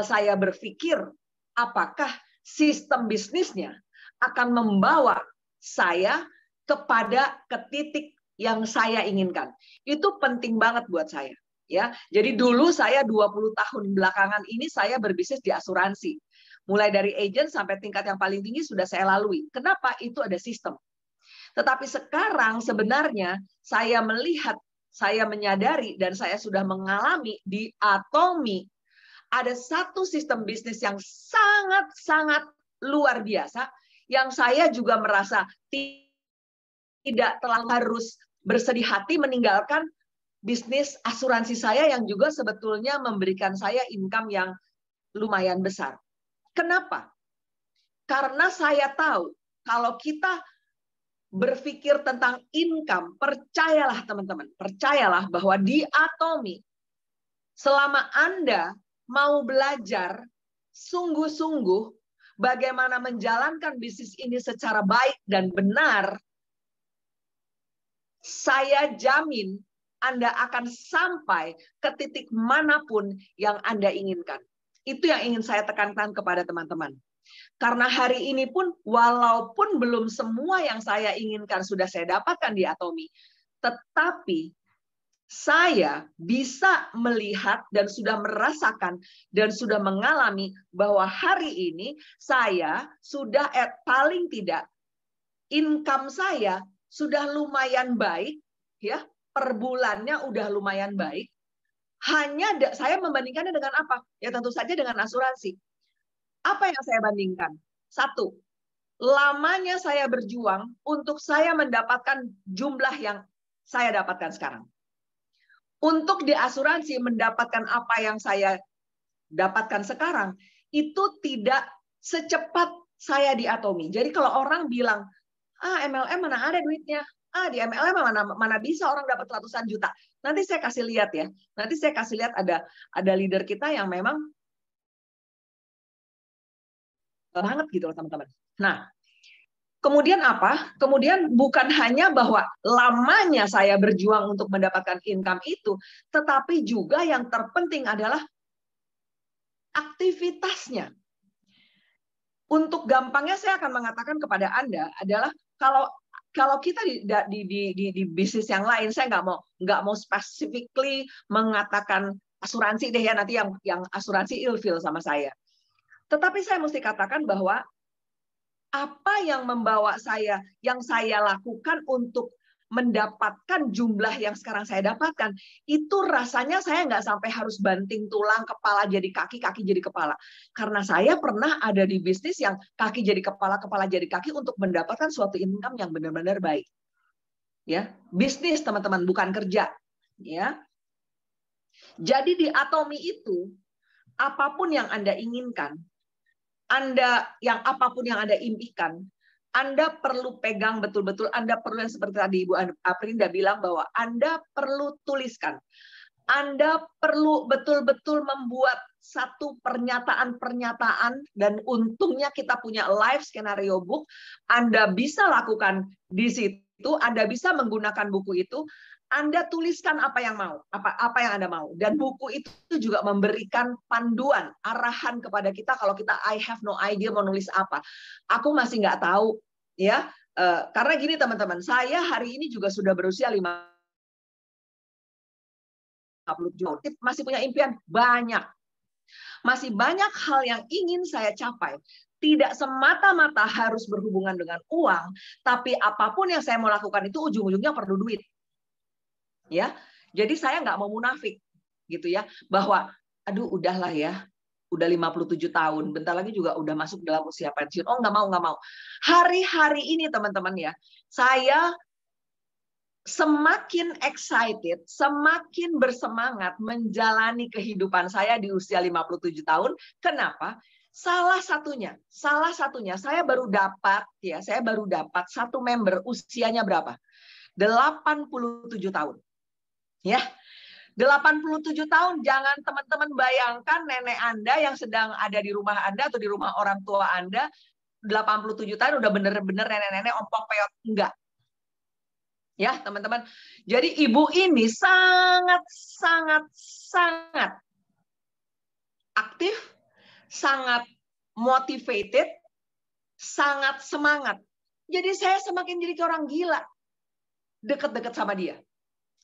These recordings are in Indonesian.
saya berpikir apakah sistem bisnisnya akan membawa saya kepada ke titik yang saya inginkan. Itu penting banget buat saya. Ya, jadi dulu saya 20 tahun belakangan ini saya berbisnis di asuransi. Mulai dari agent sampai tingkat yang paling tinggi sudah saya lalui. Kenapa? Itu ada sistem. Tetapi sekarang sebenarnya saya melihat, saya menyadari, dan saya sudah mengalami di Atomy, ada satu sistem bisnis yang sangat-sangat luar biasa, yang saya juga merasa tidak terlalu harus bersedih hati meninggalkan bisnis asuransi saya yang juga sebetulnya memberikan saya income yang lumayan besar. Kenapa? Karena saya tahu kalau kita berpikir tentang income, percayalah teman-teman, percayalah bahwa di Atomy, selama Anda mau belajar sungguh-sungguh bagaimana menjalankan bisnis ini secara baik dan benar, saya jamin Anda akan sampai ke titik manapun yang Anda inginkan. Itu yang ingin saya tekankan kepada teman-teman. Karena hari ini pun, walaupun belum semua yang saya inginkan sudah saya dapatkan di Atomy, tetapi saya bisa melihat dan sudah merasakan dan sudah mengalami bahwa hari ini saya sudah paling tidak income saya sudah lumayan baik, ya, per bulannya udah lumayan baik. Hanya saya membandingkannya dengan apa? Ya tentu saja dengan asuransi. Apa yang saya bandingkan? Satu, lamanya saya berjuang untuk saya mendapatkan jumlah yang saya dapatkan sekarang. Untuk di asuransi mendapatkan apa yang saya dapatkan sekarang, itu tidak secepat saya di Atomy. Jadi kalau orang bilang, MLM mana ada duitnya? Di MLM mana bisa orang dapat ratusan juta. Nanti saya kasih lihat ya. Nanti saya kasih lihat ada leader kita yang memang banget gitu loh teman-teman. Nah, kemudian apa? Kemudian bukan hanya bahwa lamanya saya berjuang untuk mendapatkan income itu, tetapi juga yang terpenting adalah aktivitasnya. Untuk gampangnya saya akan mengatakan kepada Anda adalah kalau kita di bisnis yang lain, saya nggak mau specifically mengatakan asuransi deh ya, nanti yang asuransi ilfil sama saya. Tetapi saya mesti katakan bahwa apa yang membawa saya, yang saya lakukan untuk mendapatkan jumlah yang sekarang saya dapatkan, itu rasanya saya nggak sampai harus banting tulang, kepala jadi kaki, kaki jadi kepala. Karena saya pernah ada di bisnis yang kaki jadi kepala, kepala jadi kaki untuk mendapatkan suatu income yang benar-benar baik. Ya, bisnis teman-teman, bukan kerja. Ya. Jadi di Atomy itu, apapun yang Anda inginkan, apapun yang Anda impikan, Anda perlu pegang betul-betul, Anda perlu yang seperti tadi Ibu Aprinda bilang bahwa Anda perlu tuliskan. Anda perlu betul-betul membuat satu pernyataan-pernyataan, dan untungnya kita punya live scenario book. Anda bisa lakukan di situ, Anda bisa menggunakan buku itu. Anda tuliskan apa yang mau, apa yang Anda mau, dan buku itu juga memberikan panduan, arahan kepada kita kalau kita I have no idea mau nulis apa, aku masih nggak tahu, ya. Karena gini teman-teman, saya hari ini juga sudah berusia 50 tahun, masih punya impian banyak, masih banyak hal yang ingin saya capai. Tidak semata-mata harus berhubungan dengan uang, tapi apapun yang saya mau lakukan itu ujung-ujungnya perlu duit. Ya, jadi saya nggak mau munafik gitu ya, bahwa aduh udahlah ya, udah 57 tahun, bentar lagi juga udah masuk dalam usia pensiun. Oh nggak mau. Hari-hari ini teman-teman ya, saya semakin excited, semakin bersemangat menjalani kehidupan saya di usia 57 tahun. Kenapa? Salah satunya saya baru dapat satu member usianya berapa? 87 tahun. Ya, 87 tahun, jangan teman-teman bayangkan nenek Anda yang sedang ada di rumah Anda atau di rumah orang tua Anda, 87 tahun udah bener-bener nenek-nenek ompong peot. Enggak. Ya, teman-teman. Jadi ibu ini sangat aktif, sangat motivated, sangat semangat. Jadi saya semakin jadi kayak orang gila, deket-deket sama dia.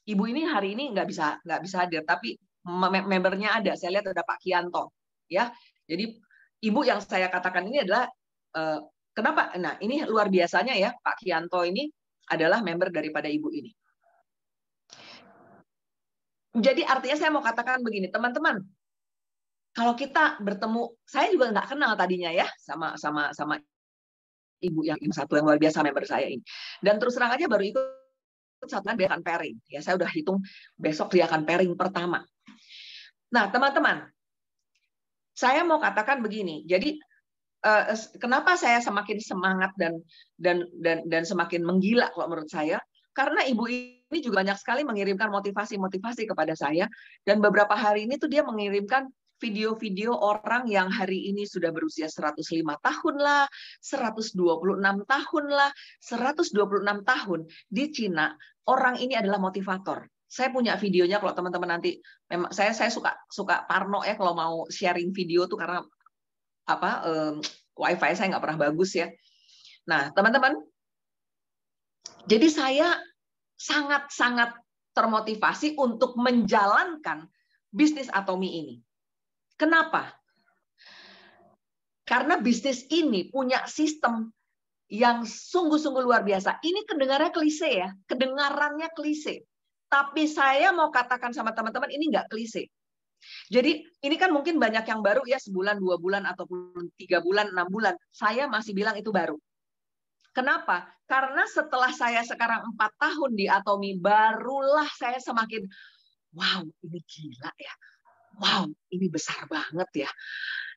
Ibu ini hari ini nggak bisa hadir, tapi membernya ada. Saya lihat ada Pak Kianto, ya. Jadi ibu yang saya katakan ini adalah kenapa? Nah, ini luar biasanya ya, Pak Kianto ini adalah member daripada ibu ini. Jadi artinya saya mau katakan begini, teman-teman, kalau kita bertemu, saya juga nggak kenal tadinya ya sama ibu yang satu yang luar biasa member saya ini. Dan terus terang aja baru ikut satu dia akan pairing. Ya, saya udah hitung besok dia akan pairing pertama. Nah, teman-teman, saya mau katakan begini. Jadi kenapa saya semakin semangat dan semakin menggila kalau menurut saya? Karena ibu ini juga banyak sekali mengirimkan motivasi kepada saya, dan beberapa hari ini tuh dia mengirimkan video-video orang yang hari ini sudah berusia 105 tahun lah, 126 tahun lah, 126 tahun di Cina. Orang ini adalah motivator. Saya punya videonya kalau teman-teman nanti, memang saya suka parno ya kalau mau sharing video tuh karena wifi saya nggak pernah bagus ya. Nah, teman-teman, jadi saya sangat-sangat termotivasi untuk menjalankan bisnis Atomy ini. Kenapa? Karena bisnis ini punya sistem yang sungguh-sungguh luar biasa. Ini kedengarannya klise ya, kedengarannya klise. Tapi saya mau katakan sama teman-teman, ini nggak klise. Jadi ini kan mungkin banyak yang baru ya, sebulan, 2 bulan, ataupun 3 bulan, 6 bulan. Saya masih bilang itu baru. Kenapa? Karena setelah saya sekarang 4 tahun di Atomy, barulah saya semakin, wow, ini gila ya. Wow, ini besar banget ya.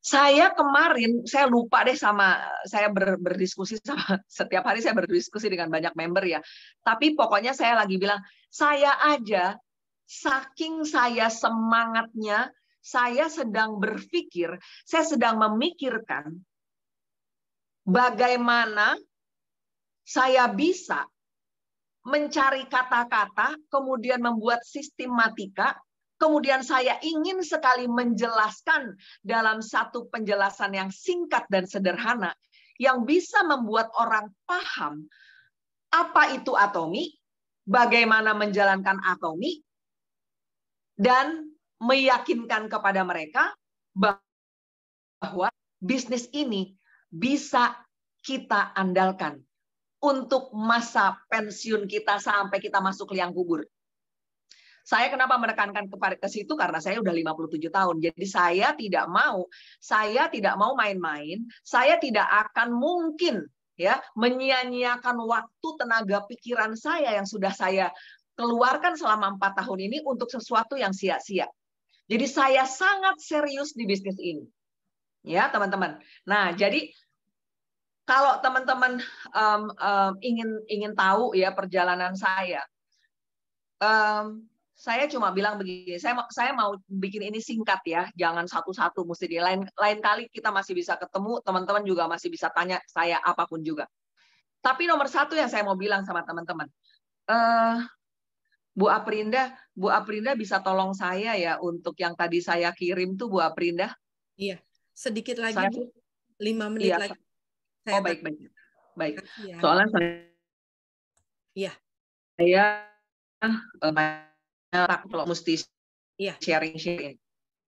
Saya kemarin, saya lupa deh saya berdiskusi sama, setiap hari saya berdiskusi dengan banyak member ya. Tapi pokoknya saya lagi bilang, saya aja, saking saya semangatnya, saya sedang berpikir, saya sedang memikirkan bagaimana saya bisa mencari kata-kata, kemudian membuat sistematika, kemudian saya ingin sekali menjelaskan dalam satu penjelasan yang singkat dan sederhana, yang bisa membuat orang paham apa itu Atomy, bagaimana menjalankan Atomy, dan meyakinkan kepada mereka bahwa bisnis ini bisa kita andalkan untuk masa pensiun kita sampai kita masuk liang kubur. Saya kenapa menekankan ke situ? Karena saya udah 57 tahun. Jadi saya tidak mau main-main. Saya tidak akan mungkin ya menyia-nyiakan waktu, tenaga, pikiran saya yang sudah saya keluarkan selama 4 tahun ini untuk sesuatu yang sia-sia. Jadi saya sangat serius di bisnis ini. Ya, teman-teman. Nah, jadi kalau teman-teman ingin tahu ya perjalanan saya cuma bilang begini, saya mau bikin ini singkat ya, jangan satu-satu, mesti di lain kali kita masih bisa ketemu, teman-teman juga masih bisa tanya saya apapun juga. Tapi nomor satu yang saya mau bilang sama teman-teman, Bu Aprinda bisa tolong saya ya untuk yang tadi saya kirim tuh, Bu Aprinda? Iya, sedikit lagi Bu, 5 menit iya, lagi. Oh baik. Ya. Soalnya saya kalau mesti sharing.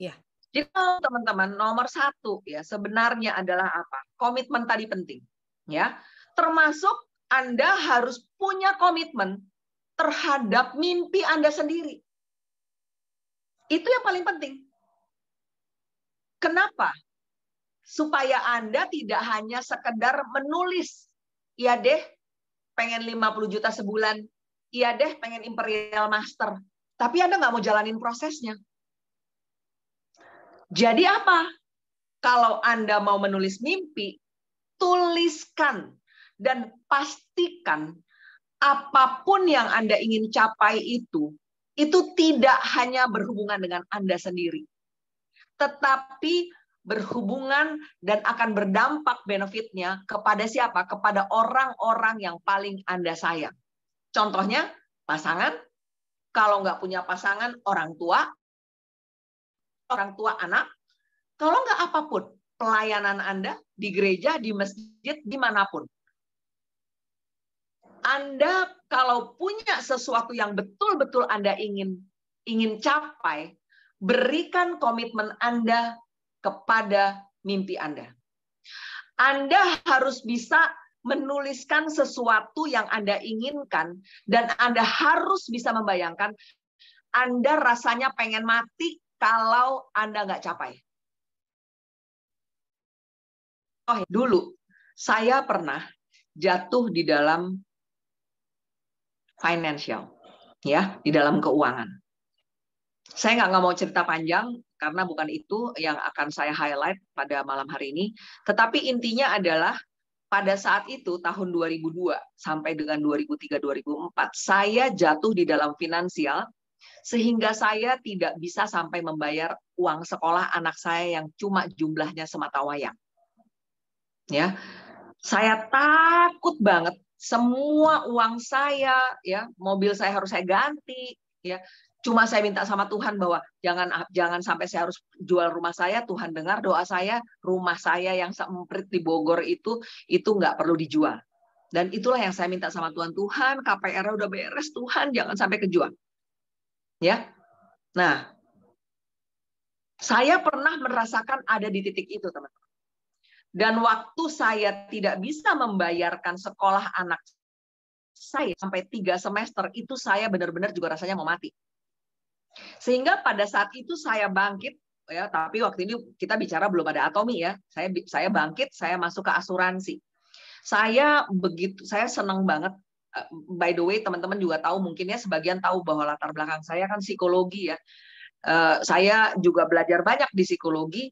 Iya. Jadi teman-teman, nomor satu ya sebenarnya adalah apa? Komitmen tadi penting, ya. Termasuk Anda harus punya komitmen terhadap mimpi Anda sendiri. Itu yang paling penting. Kenapa? Supaya Anda tidak hanya sekedar menulis, iya deh, pengen 50 juta sebulan, iya deh, pengen Imperial Master, tapi Anda nggak mau jalanin prosesnya. Jadi apa? Kalau Anda mau menulis mimpi, tuliskan dan pastikan apapun yang Anda ingin capai itu tidak hanya berhubungan dengan Anda sendiri, tetapi berhubungan dan akan berdampak benefitnya kepada siapa? Kepada orang-orang yang paling Anda sayang. Contohnya, pasangan. Kalau nggak punya pasangan, orang tua anak. Kalau nggak apapun. pelayanan Anda, di gereja, di masjid, dimanapun. Anda kalau punya sesuatu yang betul-betul Anda ingin capai, berikan komitmen Anda kepada mimpi Anda. Anda harus bisa menuliskan sesuatu yang Anda inginkan, dan Anda harus bisa membayangkan Anda rasanya pengen mati kalau Anda nggak capai. Oh, dulu saya pernah jatuh di dalam financial, ya, di dalam keuangan. Saya nggak mau cerita panjang karena bukan itu yang akan saya highlight pada malam hari ini. Tetapi intinya adalah pada saat itu tahun 2002 sampai dengan 2003-2004 saya jatuh di dalam finansial sehingga saya tidak bisa sampai membayar uang sekolah anak saya yang cuma jumlahnya semata wayang. Ya, saya takut banget. Semua uang saya, ya, mobil saya harus saya ganti, ya. Cuma saya minta sama Tuhan bahwa jangan sampai saya harus jual rumah saya. Tuhan dengar doa saya, rumah saya yang semprit di Bogor itu nggak perlu dijual. Dan itulah yang saya minta sama Tuhan. Tuhan, KPR udah beres, Tuhan jangan sampai kejual. Ya. Nah, saya pernah merasakan ada di titik itu, teman-teman. Dan waktu saya tidak bisa membayarkan sekolah anak saya sampai 3 semester, itu saya benar-benar juga rasanya mau mati. Sehingga pada saat itu saya bangkit, ya, tapi waktu ini kita bicara belum ada Atomi ya. Saya bangkit, saya masuk ke asuransi. Saya senang banget. By the way, teman-teman juga tahu, mungkin ya sebagian tahu bahwa latar belakang saya kan psikologi ya. Saya juga belajar banyak di psikologi,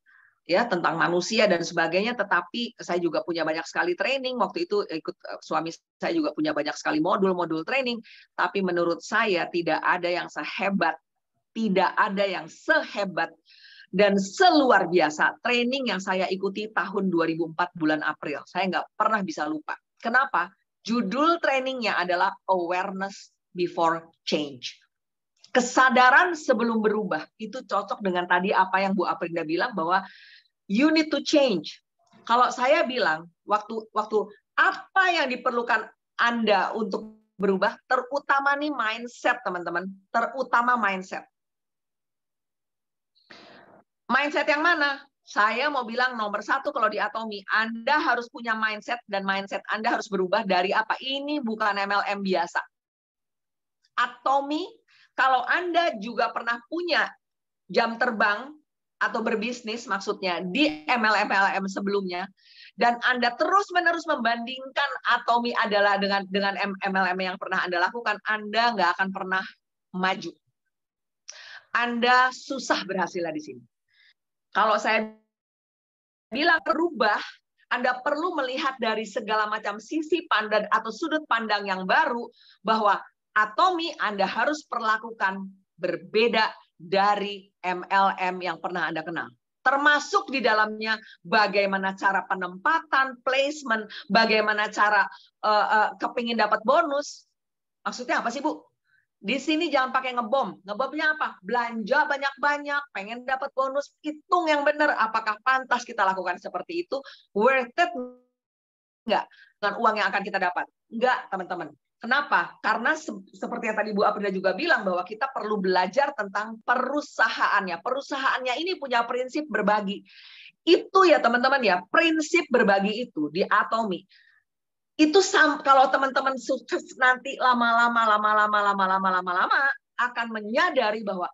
ya, tentang manusia dan sebagainya, tetapi saya juga punya banyak sekali training. Waktu itu ikut suami saya juga punya banyak sekali modul-modul training, tapi menurut saya tidak ada yang sehebat dan seluar biasa training yang saya ikuti tahun 2004 bulan April. Saya nggak pernah bisa lupa. Kenapa? Judul trainingnya adalah Awareness Before Change. Kesadaran sebelum berubah. Itu cocok dengan tadi apa yang Bu Aprinda bilang bahwa you need to change. Kalau saya bilang waktu apa yang diperlukan Anda untuk berubah, terutama nih mindset, teman-teman. Terutama mindset. Mindset yang mana? Saya mau bilang nomor 1 kalau di Atomi, Anda harus punya mindset dan mindset Anda harus berubah dari apa? Ini bukan MLM biasa. Atomi, kalau Anda juga pernah punya jam terbang atau berbisnis maksudnya di MLM sebelumnya, dan Anda terus-menerus membandingkan Atomi adalah dengan MLM yang pernah Anda lakukan, Anda nggak akan pernah maju. Anda susah berhasil di sini. Kalau saya bilang berubah, Anda perlu melihat dari segala macam sisi pandang atau sudut pandang yang baru, bahwa Atomi Anda harus perlakukan berbeda dari MLM yang pernah Anda kenal. Termasuk di dalamnya bagaimana cara penempatan, placement, bagaimana cara kepingin dapat bonus. Maksudnya apa sih, Bu? Di sini jangan pakai ngebom. Ngebomnya apa? Belanja banyak-banyak, pengen dapat bonus. Hitung yang benar. Apakah pantas kita lakukan seperti itu? Worth it nggak dengan uang yang akan kita dapat? Nggak, teman-teman. Kenapa? Karena seperti yang tadi Bu Aprinda juga bilang, bahwa kita perlu belajar tentang perusahaannya. Perusahaannya ini punya prinsip berbagi. Itu ya teman-teman ya, prinsip berbagi itu di Atomi. Itu kalau teman-teman sukses nanti lama-lama akan menyadari bahwa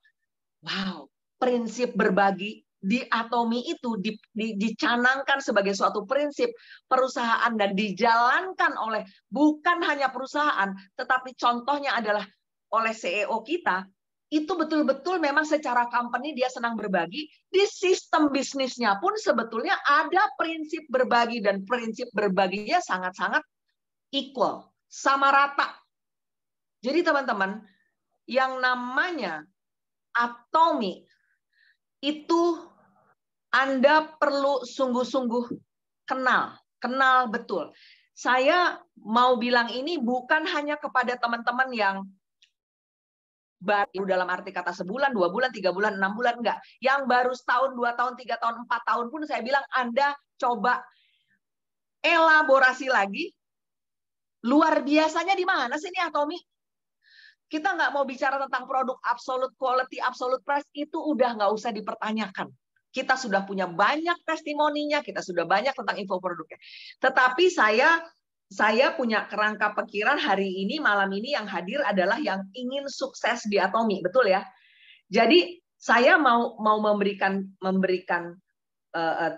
wow, prinsip berbagi di Atomi itu dicanangkan sebagai suatu prinsip perusahaan dan dijalankan oleh bukan hanya perusahaan, tetapi contohnya adalah oleh CEO kita. Itu betul-betul memang secara company dia senang berbagi. Di sistem bisnisnya pun sebetulnya ada prinsip berbagi, dan prinsip berbaginya sangat-sangat equal, sama rata. Jadi teman-teman, yang namanya Atomi itu Anda perlu sungguh-sungguh kenal betul. Saya mau bilang ini bukan hanya kepada teman-teman yang baru dalam arti kata sebulan, 2 bulan, 3 bulan, 6 bulan, enggak. Yang baru setahun, 2 tahun, 3 tahun, 4 tahun pun saya bilang Anda coba elaborasi lagi. Luar biasanya di mana sih ini Atomy? Kita nggak mau bicara tentang produk absolute quality, absolute price, itu udah nggak usah dipertanyakan. Kita sudah punya banyak testimoninya, kita sudah banyak tentang info produknya. Tetapi saya punya kerangka pikiran hari ini, malam ini yang hadir adalah yang ingin sukses di Atomy, betul ya? Jadi saya mau memberikan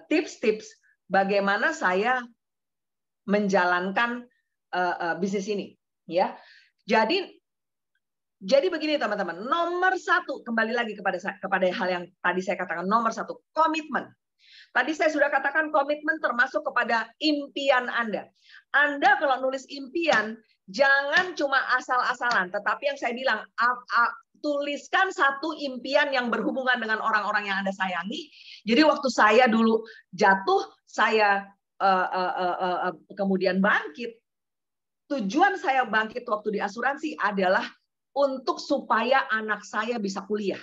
tips-tips bagaimana saya menjalankan bisnis ini, ya. Jadi begini teman-teman, nomor 1 kembali lagi kepada hal yang tadi saya katakan, nomor 1 komitmen. Tadi saya sudah katakan komitmen termasuk kepada impian Anda. Anda kalau nulis impian jangan cuma asal-asalan, tetapi yang saya bilang tuliskan satu impian yang berhubungan dengan orang-orang yang Anda sayangi. Jadi waktu saya dulu jatuh, saya kemudian bangkit. Tujuan saya bangkit waktu di asuransi adalah untuk supaya anak saya bisa kuliah.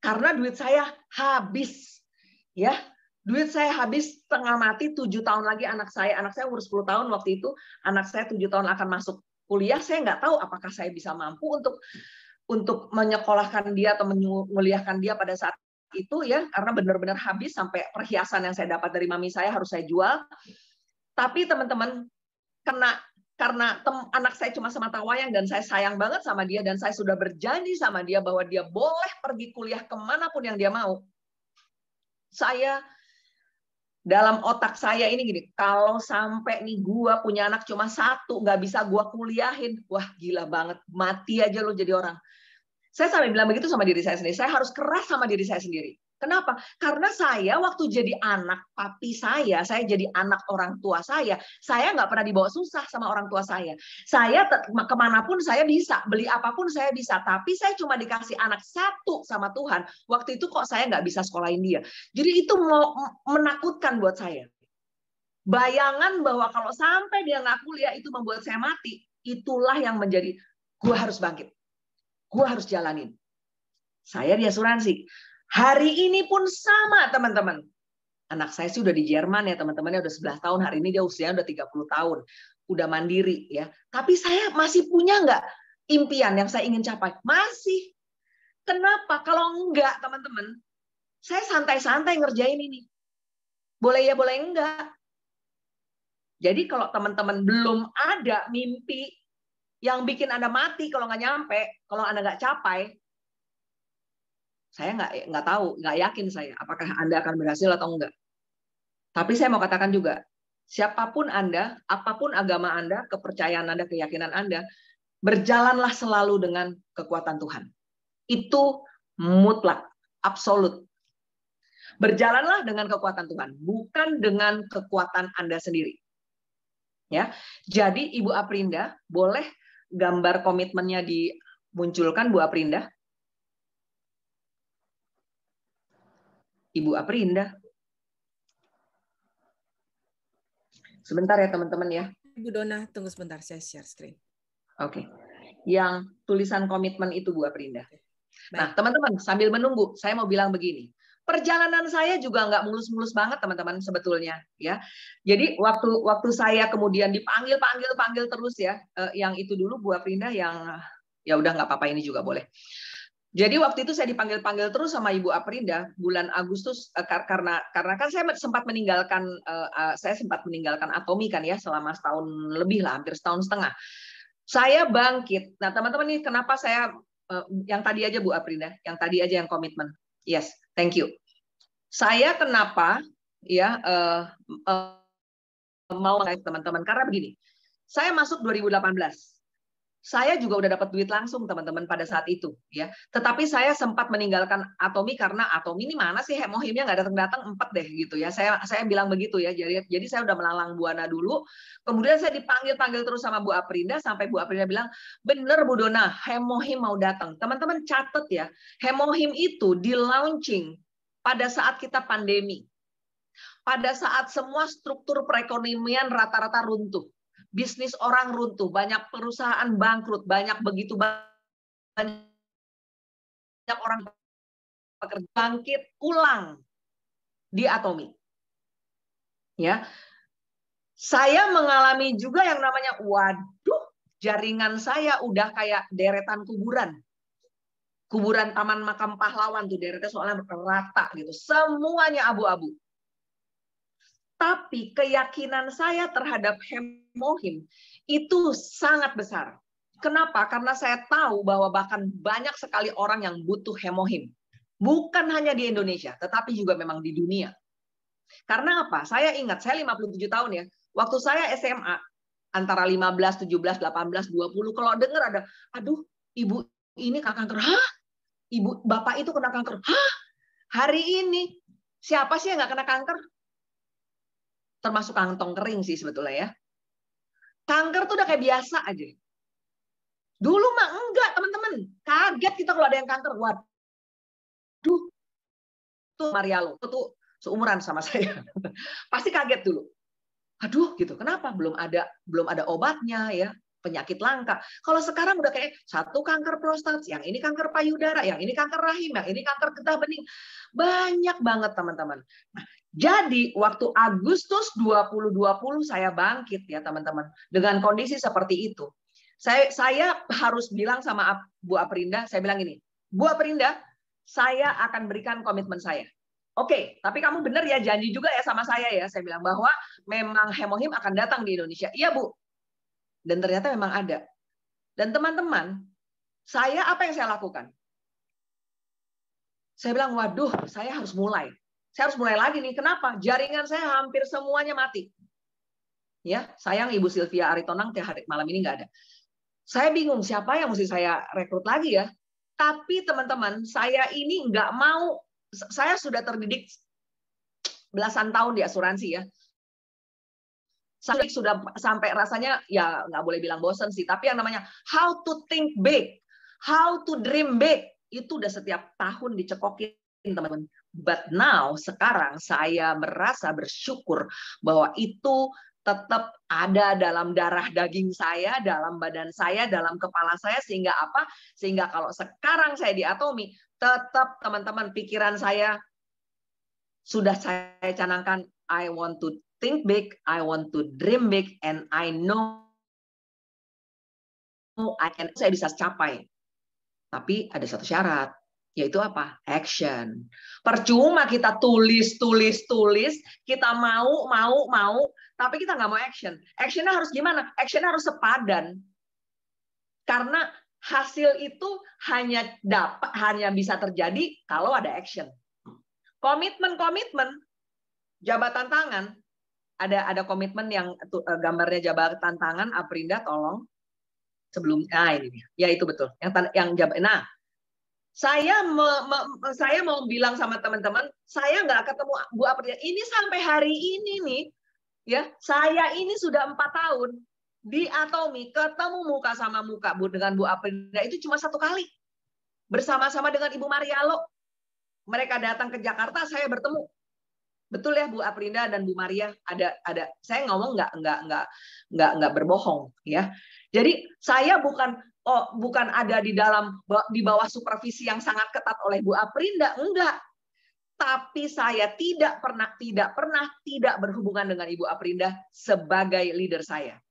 Karena duit saya habis. Ya, duit saya habis setengah mati, 7 tahun lagi anak saya umur 10 tahun waktu itu, anak saya 7 tahun akan masuk kuliah. Saya nggak tahu apakah saya bisa mampu untuk menyekolahkan dia atau menguliahkan dia pada saat itu ya, karena benar-benar habis sampai perhiasan yang saya dapat dari mami saya harus saya jual. Tapi teman-teman, karena anak saya cuma semata wayang dan saya sayang banget sama dia dan saya sudah berjanji sama dia bahwa dia boleh pergi kuliah kemanapun yang dia mau. Saya dalam otak saya ini gini, kalau sampai nih gua punya anak cuma 1, nggak bisa gua kuliahin, wah gila banget, mati aja lo jadi orang. Saya sampai bilang begitu sama diri saya sendiri. Saya harus keras sama diri saya sendiri. Kenapa? Karena saya waktu jadi anak papi saya jadi anak orang tua saya nggak pernah dibawa susah sama orang tua saya. Saya kemanapun saya bisa, beli apapun saya bisa. Tapi saya cuma dikasih anak 1 sama Tuhan. Waktu itu kok saya nggak bisa sekolahin dia. Jadi itu menakutkan buat saya. Bayangan bahwa kalau sampai dia nggak kuliah itu membuat saya mati. Itulah yang menjadi, gue harus bangkit. Gue harus jalanin. Saya di asuransi. Hari ini pun sama, teman-teman. Anak saya sih udah di Jerman ya, teman-temannya udah 11 tahun. Hari ini dia usianya udah 30 tahun. Udah mandiri ya. Tapi saya masih punya nggak impian yang saya ingin capai? Masih. Kenapa? Kalau enggak, teman-teman, saya santai-santai ngerjain ini. Boleh ya, boleh enggak. Jadi kalau teman-teman belum ada mimpi yang bikin Anda mati kalau nggak nyampe, kalau Anda nggak capai, saya nggak tahu, nggak yakin saya apakah Anda akan berhasil atau enggak. Tapi saya mau katakan juga, siapapun Anda, apapun agama Anda, kepercayaan Anda, keyakinan Anda, berjalanlah selalu dengan kekuatan Tuhan. Itu mutlak, absolut. Berjalanlah dengan kekuatan Tuhan, bukan dengan kekuatan Anda sendiri. Ya, jadi Ibu Aprinda, boleh gambar komitmennya dimunculkan, Bu Aprinda? Ibu Aprinda. Sebentar ya teman-teman ya. Ibu Dona, tunggu sebentar, saya share screen. Oke. Yang tulisan komitmen itu Bu Aprinda. Nah teman-teman, sambil menunggu, saya mau bilang begini. Perjalanan saya juga nggak mulus-mulus banget teman-teman sebetulnya ya. Jadi waktu saya kemudian dipanggil terus ya, yang itu dulu Bu Aprinda, yang ya udah nggak apa-apa, ini juga boleh. Jadi waktu itu saya dipanggil terus sama Ibu Aprinda bulan Agustus, karena kan saya sempat meninggalkan Atomy kan ya, selama setahun lebih lah, hampir setahun setengah. Saya bangkit. Nah teman-teman, ini kenapa saya yang tadi aja Bu Aprinda, yang tadi aja yang komitmen. Yes, thank you. Saya kenapa ya mau teman-teman, karena begini. Saya masuk 2018. Saya juga udah dapat duit langsung teman-teman pada saat itu ya. Tetapi saya sempat meninggalkan Atomy karena Atomy ini mana sih hemohimnya nggak datang-datang, 4 deh gitu ya. Saya bilang begitu ya. Jadi saya udah melalang buana dulu. Kemudian saya dipanggil terus sama Bu Aprinda sampai Bu Aprinda bilang, "Bener Bu Dona, hemohim mau datang." Teman-teman catat ya. Hemohim itu di launching pada saat kita pandemi. Pada saat semua struktur perekonomian rata-rata runtuh. Bisnis orang runtuh, banyak perusahaan bangkrut, banyak begitu banyak banyak orang pekerja bangkit ulang di Atomi. Ya, saya mengalami juga yang namanya, waduh, jaringan saya udah kayak deretan kuburan. Kuburan Taman Makam Pahlawan tuh deretnya soalnya rata gitu. Semuanya abu-abu. Tapi keyakinan saya terhadap Hemohim itu sangat besar. Kenapa? Karena saya tahu bahwa bahkan banyak sekali orang yang butuh Hemohim. Bukan hanya di Indonesia, tetapi juga memang di dunia. Karena apa? Saya ingat, saya 57 tahun ya. Waktu saya SMA, antara 15, 17, 18, 20, kalau dengar ada, aduh, ibu ini kena kanker. Hah? Ibu, bapak itu kena kanker. Hah? Hari ini, siapa sih yang nggak kena kanker? Termasuk kantong kering sih sebetulnya ya. Kanker tuh udah kayak biasa aja. Dulu mah enggak, teman-teman. Kaget kita kalau ada yang kanker. Waduh, tuh Marialo, tuh seumuran sama saya. Pasti kaget dulu. Aduh, gitu. Kenapa? Belum ada obatnya ya. Penyakit langka. Kalau sekarang udah kayak satu kanker prostat, yang ini kanker payudara, yang ini kanker rahim, yang ini kanker getah bening. Banyak banget teman-teman. Nah, jadi waktu Agustus 2020 saya bangkit ya teman-teman. Dengan kondisi seperti itu. Saya harus bilang sama Bu Aprinda, saya bilang ini, Bu Aprinda, saya akan berikan komitmen saya. Oke, tapi kamu benar ya, janji juga ya sama saya ya. Saya bilang bahwa memang Hemohim akan datang di Indonesia. Iya Bu. Dan ternyata memang ada. Dan teman-teman, apa yang saya lakukan? Saya bilang, waduh, saya harus mulai. Saya harus mulai lagi nih. Kenapa? Jaringan saya hampir semuanya mati. Ya, sayang Ibu Sylvia Aritonang hari malam ini nggak ada. Saya bingung siapa yang mesti saya rekrut lagi ya. Tapi teman-teman, saya ini nggak mau. Saya sudah terdidik belasan tahun di asuransi ya. Saya sudah sampai rasanya ya nggak boleh bilang bosan sih, tapi yang namanya how to think big, how to dream big itu udah setiap tahun dicekokin teman-teman. But now sekarang saya merasa bersyukur bahwa itu tetap ada dalam darah daging saya, dalam badan saya, dalam kepala saya, sehingga apa? Sehingga kalau sekarang saya di Atomi, tetap teman-teman pikiran saya sudah saya canangkan, I want to think big, I want to dream big, and I know saya bisa capai. Tapi ada satu syarat, yaitu apa? Action. Percuma kita tulis, kita mau, tapi kita nggak mau action. Actionnya harus gimana? Actionnya harus sepadan. Karena hasil itu hanya bisa terjadi kalau ada action. Komitmen, jabatan tangan, ada komitmen yang gambarnya jabatan tangan, Aprinda tolong sebelumnya ini ya itu betul yang nah saya mau bilang sama teman-teman, saya nggak ketemu Bu Aprinda ini sampai hari ini nih ya, saya ini sudah 4 tahun di Atomi, ketemu muka sama muka dengan Bu Aprinda itu cuma 1 kali bersama-sama dengan Ibu Marialo. Mereka datang ke Jakarta, saya bertemu. Betul ya Bu Aprinda dan Bu Maria, ada saya ngomong nggak berbohong ya. Jadi saya bukan ada di bawah supervisi yang sangat ketat oleh Bu Aprinda, enggak. Tapi saya tidak pernah tidak berhubungan dengan Ibu Aprinda sebagai leader saya.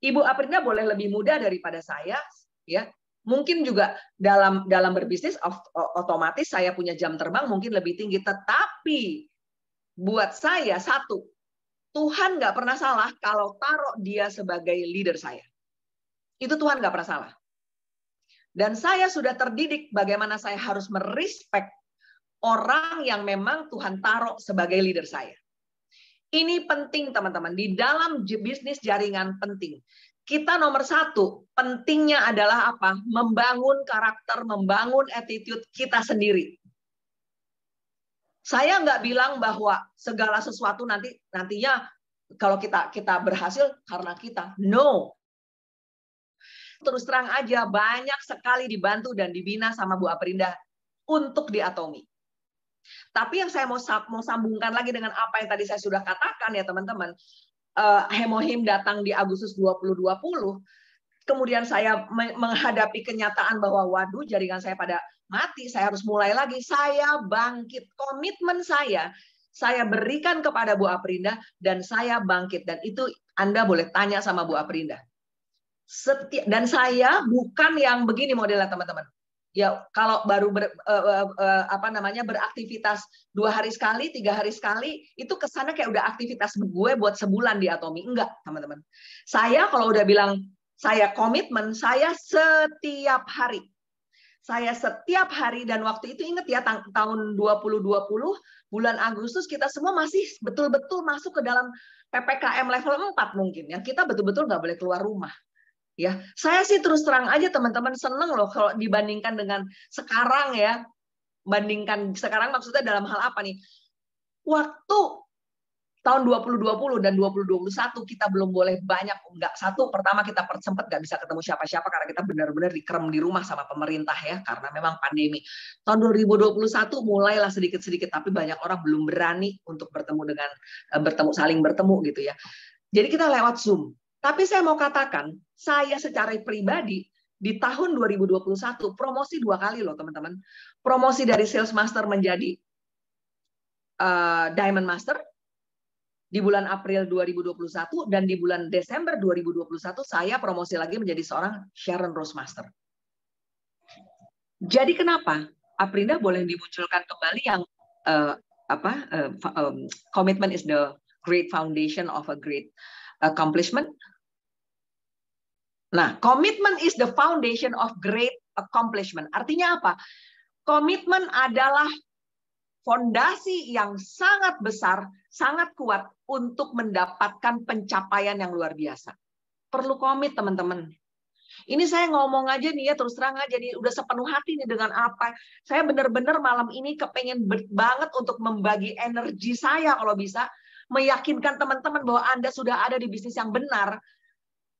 Ibu Aprinda boleh lebih muda daripada saya ya. Mungkin juga dalam berbisnis otomatis saya punya jam terbang mungkin lebih tinggi, tetapi buat saya satu, Tuhan nggak pernah salah kalau taruh dia sebagai leader saya. Itu Tuhan nggak pernah salah. Dan saya sudah terdidik bagaimana saya harus merespek orang yang memang Tuhan taruh sebagai leader saya. Ini penting teman-teman, di dalam bisnis jaringan penting. Kita nomor 1, pentingnya adalah apa? Membangun karakter, membangun attitude kita sendiri. Saya nggak bilang bahwa segala sesuatu nantinya kalau kita berhasil karena kita. No. Terus terang aja, banyak sekali dibantu dan dibina sama Bu Aprinda untuk di Atomi. Tapi yang saya mau sambungkan lagi dengan apa yang tadi saya sudah katakan ya teman-teman, Hemohim datang di Agustus 2020. kemudian saya menghadapi kenyataan bahwa waduh jaringan saya pada mati, saya harus mulai lagi, saya bangkit. Komitmen saya berikan kepada Bu Aprinda dan saya bangkit. Dan itu Anda boleh tanya sama Bu Aprinda. Dan saya bukan yang begini modelnya teman-teman. Ya kalau baru beraktivitas 2 hari sekali, 3 hari sekali, itu kesannya kayak udah aktivitas gue buat sebulan di Atomi. Enggak, teman-teman. Saya kalau udah bilang saya komitmen, saya setiap hari. Saya setiap hari, dan waktu itu ingat ya, tahun 2020, bulan Agustus kita semua masih betul-betul masuk ke dalam PPKM level 4 mungkin. Yang kita betul-betul nggak boleh keluar rumah. Ya, saya sih terus terang aja teman-teman seneng loh kalau dibandingkan dengan sekarang ya. Bandingkan sekarang maksudnya dalam hal apa nih? Waktu tahun 2020 dan 2021 kita belum boleh banyak, pertama kita sempat nggak bisa ketemu siapa-siapa karena kita benar-benar dikerem di rumah sama pemerintah ya, karena memang pandemi. Tahun 2021 mulailah sedikit-sedikit, tapi banyak orang belum berani untuk saling bertemu gitu ya. Jadi kita lewat Zoom. Tapi saya mau katakan, saya secara pribadi di tahun 2021 promosi 2 kali loh teman-teman. Promosi dari Sales Master menjadi Diamond Master di bulan April 2021, dan di bulan Desember 2021 saya promosi lagi menjadi seorang Sharon Rose Master. Jadi kenapa Aprinda boleh dimunculkan kembali yang commitment is the great foundation of a great accomplishment. Nah, commitment is the foundation of great accomplishment. Artinya apa? Komitmen adalah fondasi yang sangat besar, sangat kuat untuk mendapatkan pencapaian yang luar biasa. Perlu komit, teman-teman. Ini saya ngomong aja nih ya, terus terang aja nih, udah sepenuh hati nih dengan apa. Saya benar-benar malam ini kepengen banget untuk membagi energi saya kalau bisa, meyakinkan teman-teman bahwa Anda sudah ada di bisnis yang benar.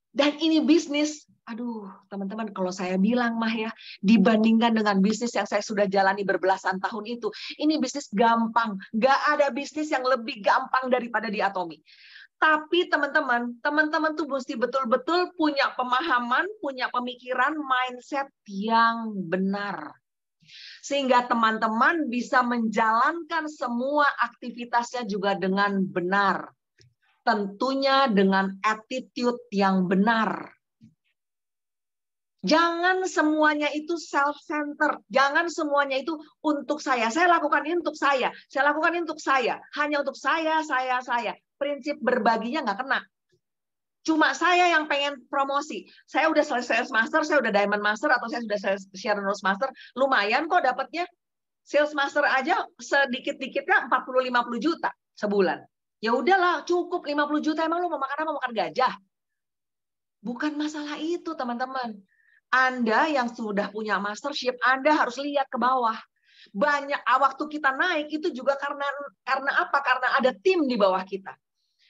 Dan ini bisnis, aduh teman-teman, kalau saya bilang mah ya, dibandingkan dengan bisnis yang saya sudah jalani berbelasan tahun itu, ini bisnis gampang. Gak ada bisnis yang lebih gampang daripada di Atomi. Tapi teman-teman tuh mesti betul-betul punya pemahaman, punya pemikiran, mindset yang benar. Sehingga teman-teman bisa menjalankan semua aktivitasnya juga dengan benar. Tentunya dengan attitude yang benar. Jangan semuanya itu self-centered. Jangan semuanya itu untuk saya. Saya lakukan ini untuk saya. Saya lakukan ini untuk saya. Hanya untuk saya. Prinsip berbaginya nggak kena. Cuma saya yang pengen promosi. Saya udah selesai Sales Master, saya udah Diamond Master, atau saya sudah Sharon Rose Master. Lumayan kok dapatnya. Sales Master aja sedikit-dikitnya 40-50 juta sebulan. Ya udahlah, cukup 50 juta, emang lu mau makan apa? Makan gajah. Bukan masalah itu, teman-teman. Anda yang sudah punya mastership, Anda harus lihat ke bawah. Banyak waktu kita naik itu juga karena apa? Karena ada tim di bawah kita.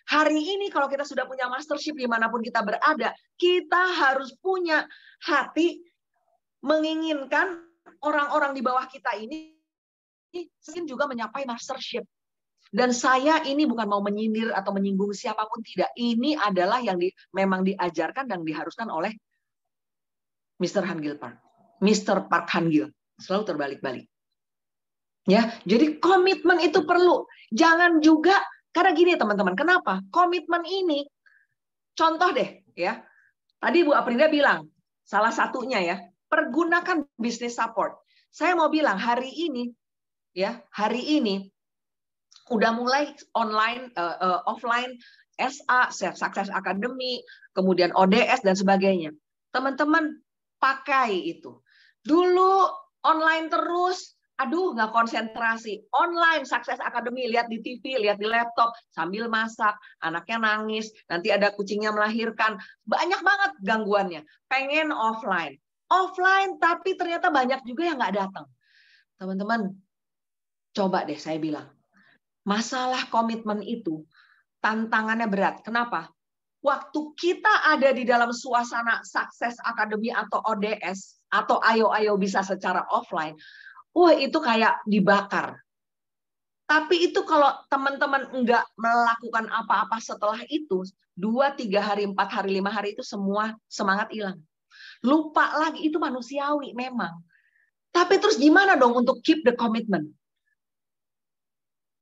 Hari ini kalau kita sudah punya mastership dimanapun kita berada, kita harus punya hati menginginkan orang-orang di bawah kita ini juga mencapai mastership. Dan saya ini bukan mau menyindir atau menyinggung siapapun, tidak. Ini adalah yang memang diajarkan dan diharuskan oleh Mr. Hangil Park. Mr. Park Hangil. Selalu terbalik-balik. Ya, jadi komitmen itu perlu. Jangan juga, karena gini teman-teman, kenapa? Komitmen ini, contoh deh, ya. Tadi Bu Aprinda bilang, salah satunya ya, pergunakan business support. Saya mau bilang, hari ini, udah mulai online, offline, SA, Success Academy, kemudian ODS, dan sebagainya. Teman-teman, pakai itu. Dulu online terus, aduh nggak konsentrasi. Online Success Academy, lihat di TV, lihat di laptop, sambil masak, anaknya nangis, nanti ada kucingnya melahirkan. Banyak banget gangguannya. Pengen offline. Offline, tapi ternyata banyak juga yang nggak datang. Teman-teman, coba deh saya bilang. Masalah komitmen itu tantangannya berat. Kenapa? Waktu kita ada di dalam suasana Success Academy atau ODS atau ayo bisa secara offline, itu kayak dibakar. Tapi itu kalau teman-teman enggak melakukan apa-apa setelah itu, 2, 3 hari, 4 hari, 5 hari itu semua semangat hilang. Lupa lagi, itu manusiawi memang. Tapi terus gimana dong untuk keep the commitment?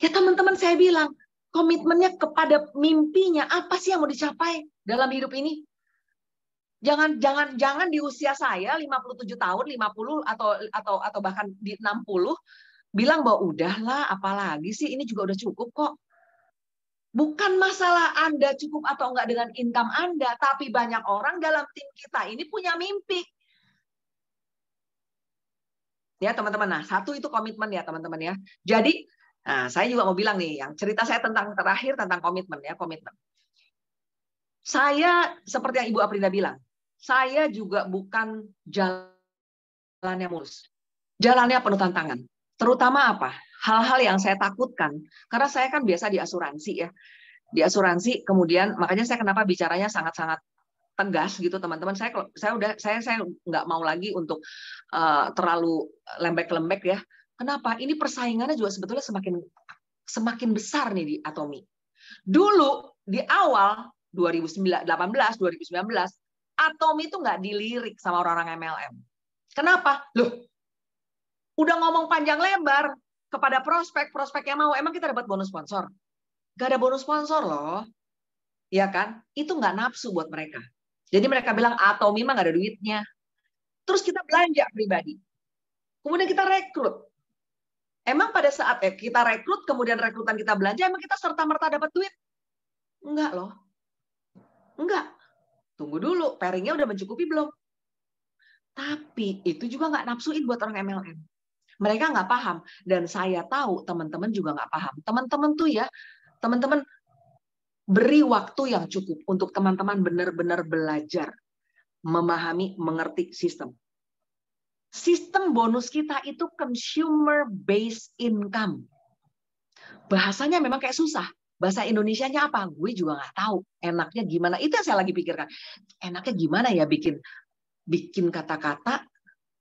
Ya teman-teman, saya bilang, komitmennya kepada mimpinya, apa sih yang mau dicapai dalam hidup ini? Jangan di usia saya 57 tahun, 50 atau bahkan di 60 bilang bahwa udahlah, apalagi sih, ini juga udah cukup kok. Bukan masalah Anda cukup atau enggak dengan income Anda, tapi banyak orang dalam tim kita ini punya mimpi. Ya teman-teman, nah satu itu komitmen ya teman-teman ya. Jadi, nah saya juga mau bilang nih, yang cerita saya terakhir tentang komitmen ya, komitmen. Saya seperti yang Ibu Aprida bilang, saya juga bukan jalannya mulus. Jalannya penuh tantangan. Terutama apa? Hal-hal yang saya takutkan. Karena saya kan biasa di asuransi ya. Di asuransi, kemudian makanya saya kenapa bicaranya sangat-sangat tegas gitu teman-teman. Saya nggak mau lagi untuk terlalu lembek-lembek ya. Kenapa? Ini persaingannya juga sebetulnya semakin besar nih di Atomi. Dulu di awal 2018, 2019, Atomi itu nggak dilirik sama orang-orang MLM. Kenapa? Loh, udah ngomong panjang lebar kepada prospek yang mau, emang kita dapat bonus sponsor? Gak ada bonus sponsor loh. Ya kan? Itu nggak nafsu buat mereka. Jadi mereka bilang, Atomi mah nggak ada duitnya. Terus kita belanja pribadi. Kemudian kita rekrut. Emang pada saat kita rekrut, kemudian rekrutan kita belanja, emang kita serta-merta dapat duit? Enggak loh. Enggak. Tunggu dulu, pairingnya udah mencukupi belum? Tapi itu juga nggak nafsuin buat orang MLM. Mereka nggak paham. Dan saya tahu teman-teman juga nggak paham. Teman-teman tuh ya, teman-teman beri waktu yang cukup untuk teman-teman benar-benar belajar, memahami, mengerti sistem. Sistem bonus kita itu consumer based income. Bahasanya memang kayak susah. Bahasa Indonesianya apa? Gue juga nggak tahu. Enaknya gimana? Itu yang saya lagi pikirkan. Enaknya gimana ya bikin kata-kata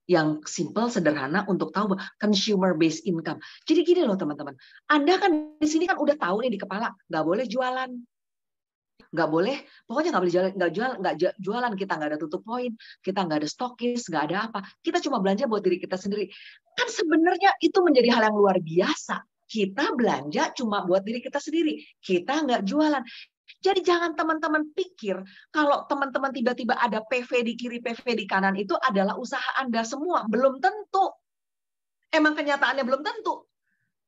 yang simple, sederhana untuk tahu consumer based income. Jadi gini loh teman-teman, Anda kan di sini kan udah tahu nih di kepala, nggak boleh jualan, nggak boleh, pokoknya nggak boleh jualan, kita nggak ada tutup poin, kita nggak ada stokis, nggak ada apa, kita cuma belanja buat diri kita sendiri. Kan sebenarnya itu menjadi hal yang luar biasa. Kita belanja cuma buat diri kita sendiri, kita nggak jualan. Jadi jangan teman-teman pikir kalau teman-teman tiba-tiba ada PV di kiri, PV di kanan itu adalah usaha Anda semua. Belum tentu. Emang kenyataannya belum tentu.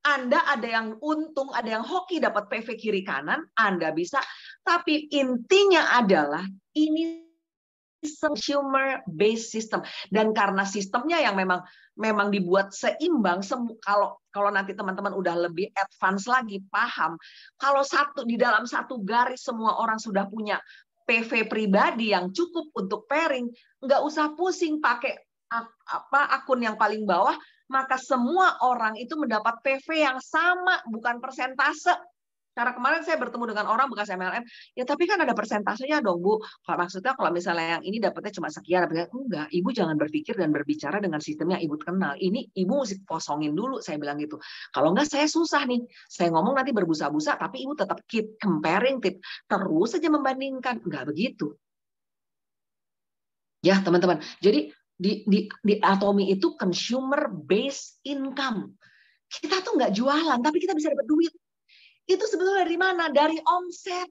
Anda ada yang untung, ada yang hoki dapat PV kiri kanan, Anda bisa. Tapi intinya adalah ini consumer based system, dan karena sistemnya yang memang dibuat seimbang. Kalau nanti teman-teman udah lebih advance lagi paham, kalau di dalam satu garis semua orang sudah punya PV pribadi yang cukup untuk pairing, nggak usah pusing pakai akun yang paling bawah, maka semua orang itu mendapat PV yang sama, bukan persentase. Karena kemarin saya bertemu dengan orang bekas MLM, ya tapi kan ada persentasenya dong Bu. Maksudnya kalau misalnya yang ini dapatnya cuma sekian, enggak. Ibu jangan berpikir dan berbicara dengan sistem yang Ibu kenal. Ini Ibu mesti kosongin dulu, saya bilang gitu. Kalau enggak saya susah nih. Saya ngomong nanti berbusa-busa, tapi Ibu tetap keep comparing, terus saja membandingkan. Enggak begitu. Ya teman-teman. Jadi di Atomi itu consumer based income. Kita tuh nggak jualan, tapi kita bisa dapat duit. Itu sebetulnya dari mana? Dari omset.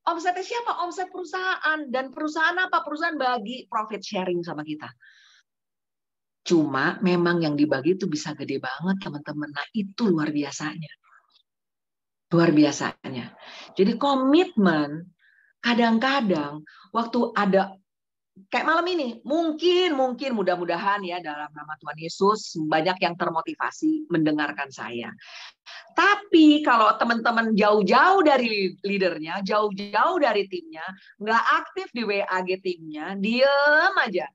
Omsetnya siapa? Omset perusahaan. Dan perusahaan apa? Perusahaan bagi profit sharing sama kita. Cuma memang yang dibagi itu bisa gede banget, teman-teman. Nah, itu luar biasanya. Luar biasanya. Jadi komitmen, kadang-kadang waktu ada kayak malam ini, mungkin mudah-mudahan ya dalam nama Tuhan Yesus banyak yang termotivasi mendengarkan saya. Tapi kalau teman-teman jauh-jauh dari leadernya, jauh-jauh dari timnya, nggak aktif di WAG timnya, diem aja,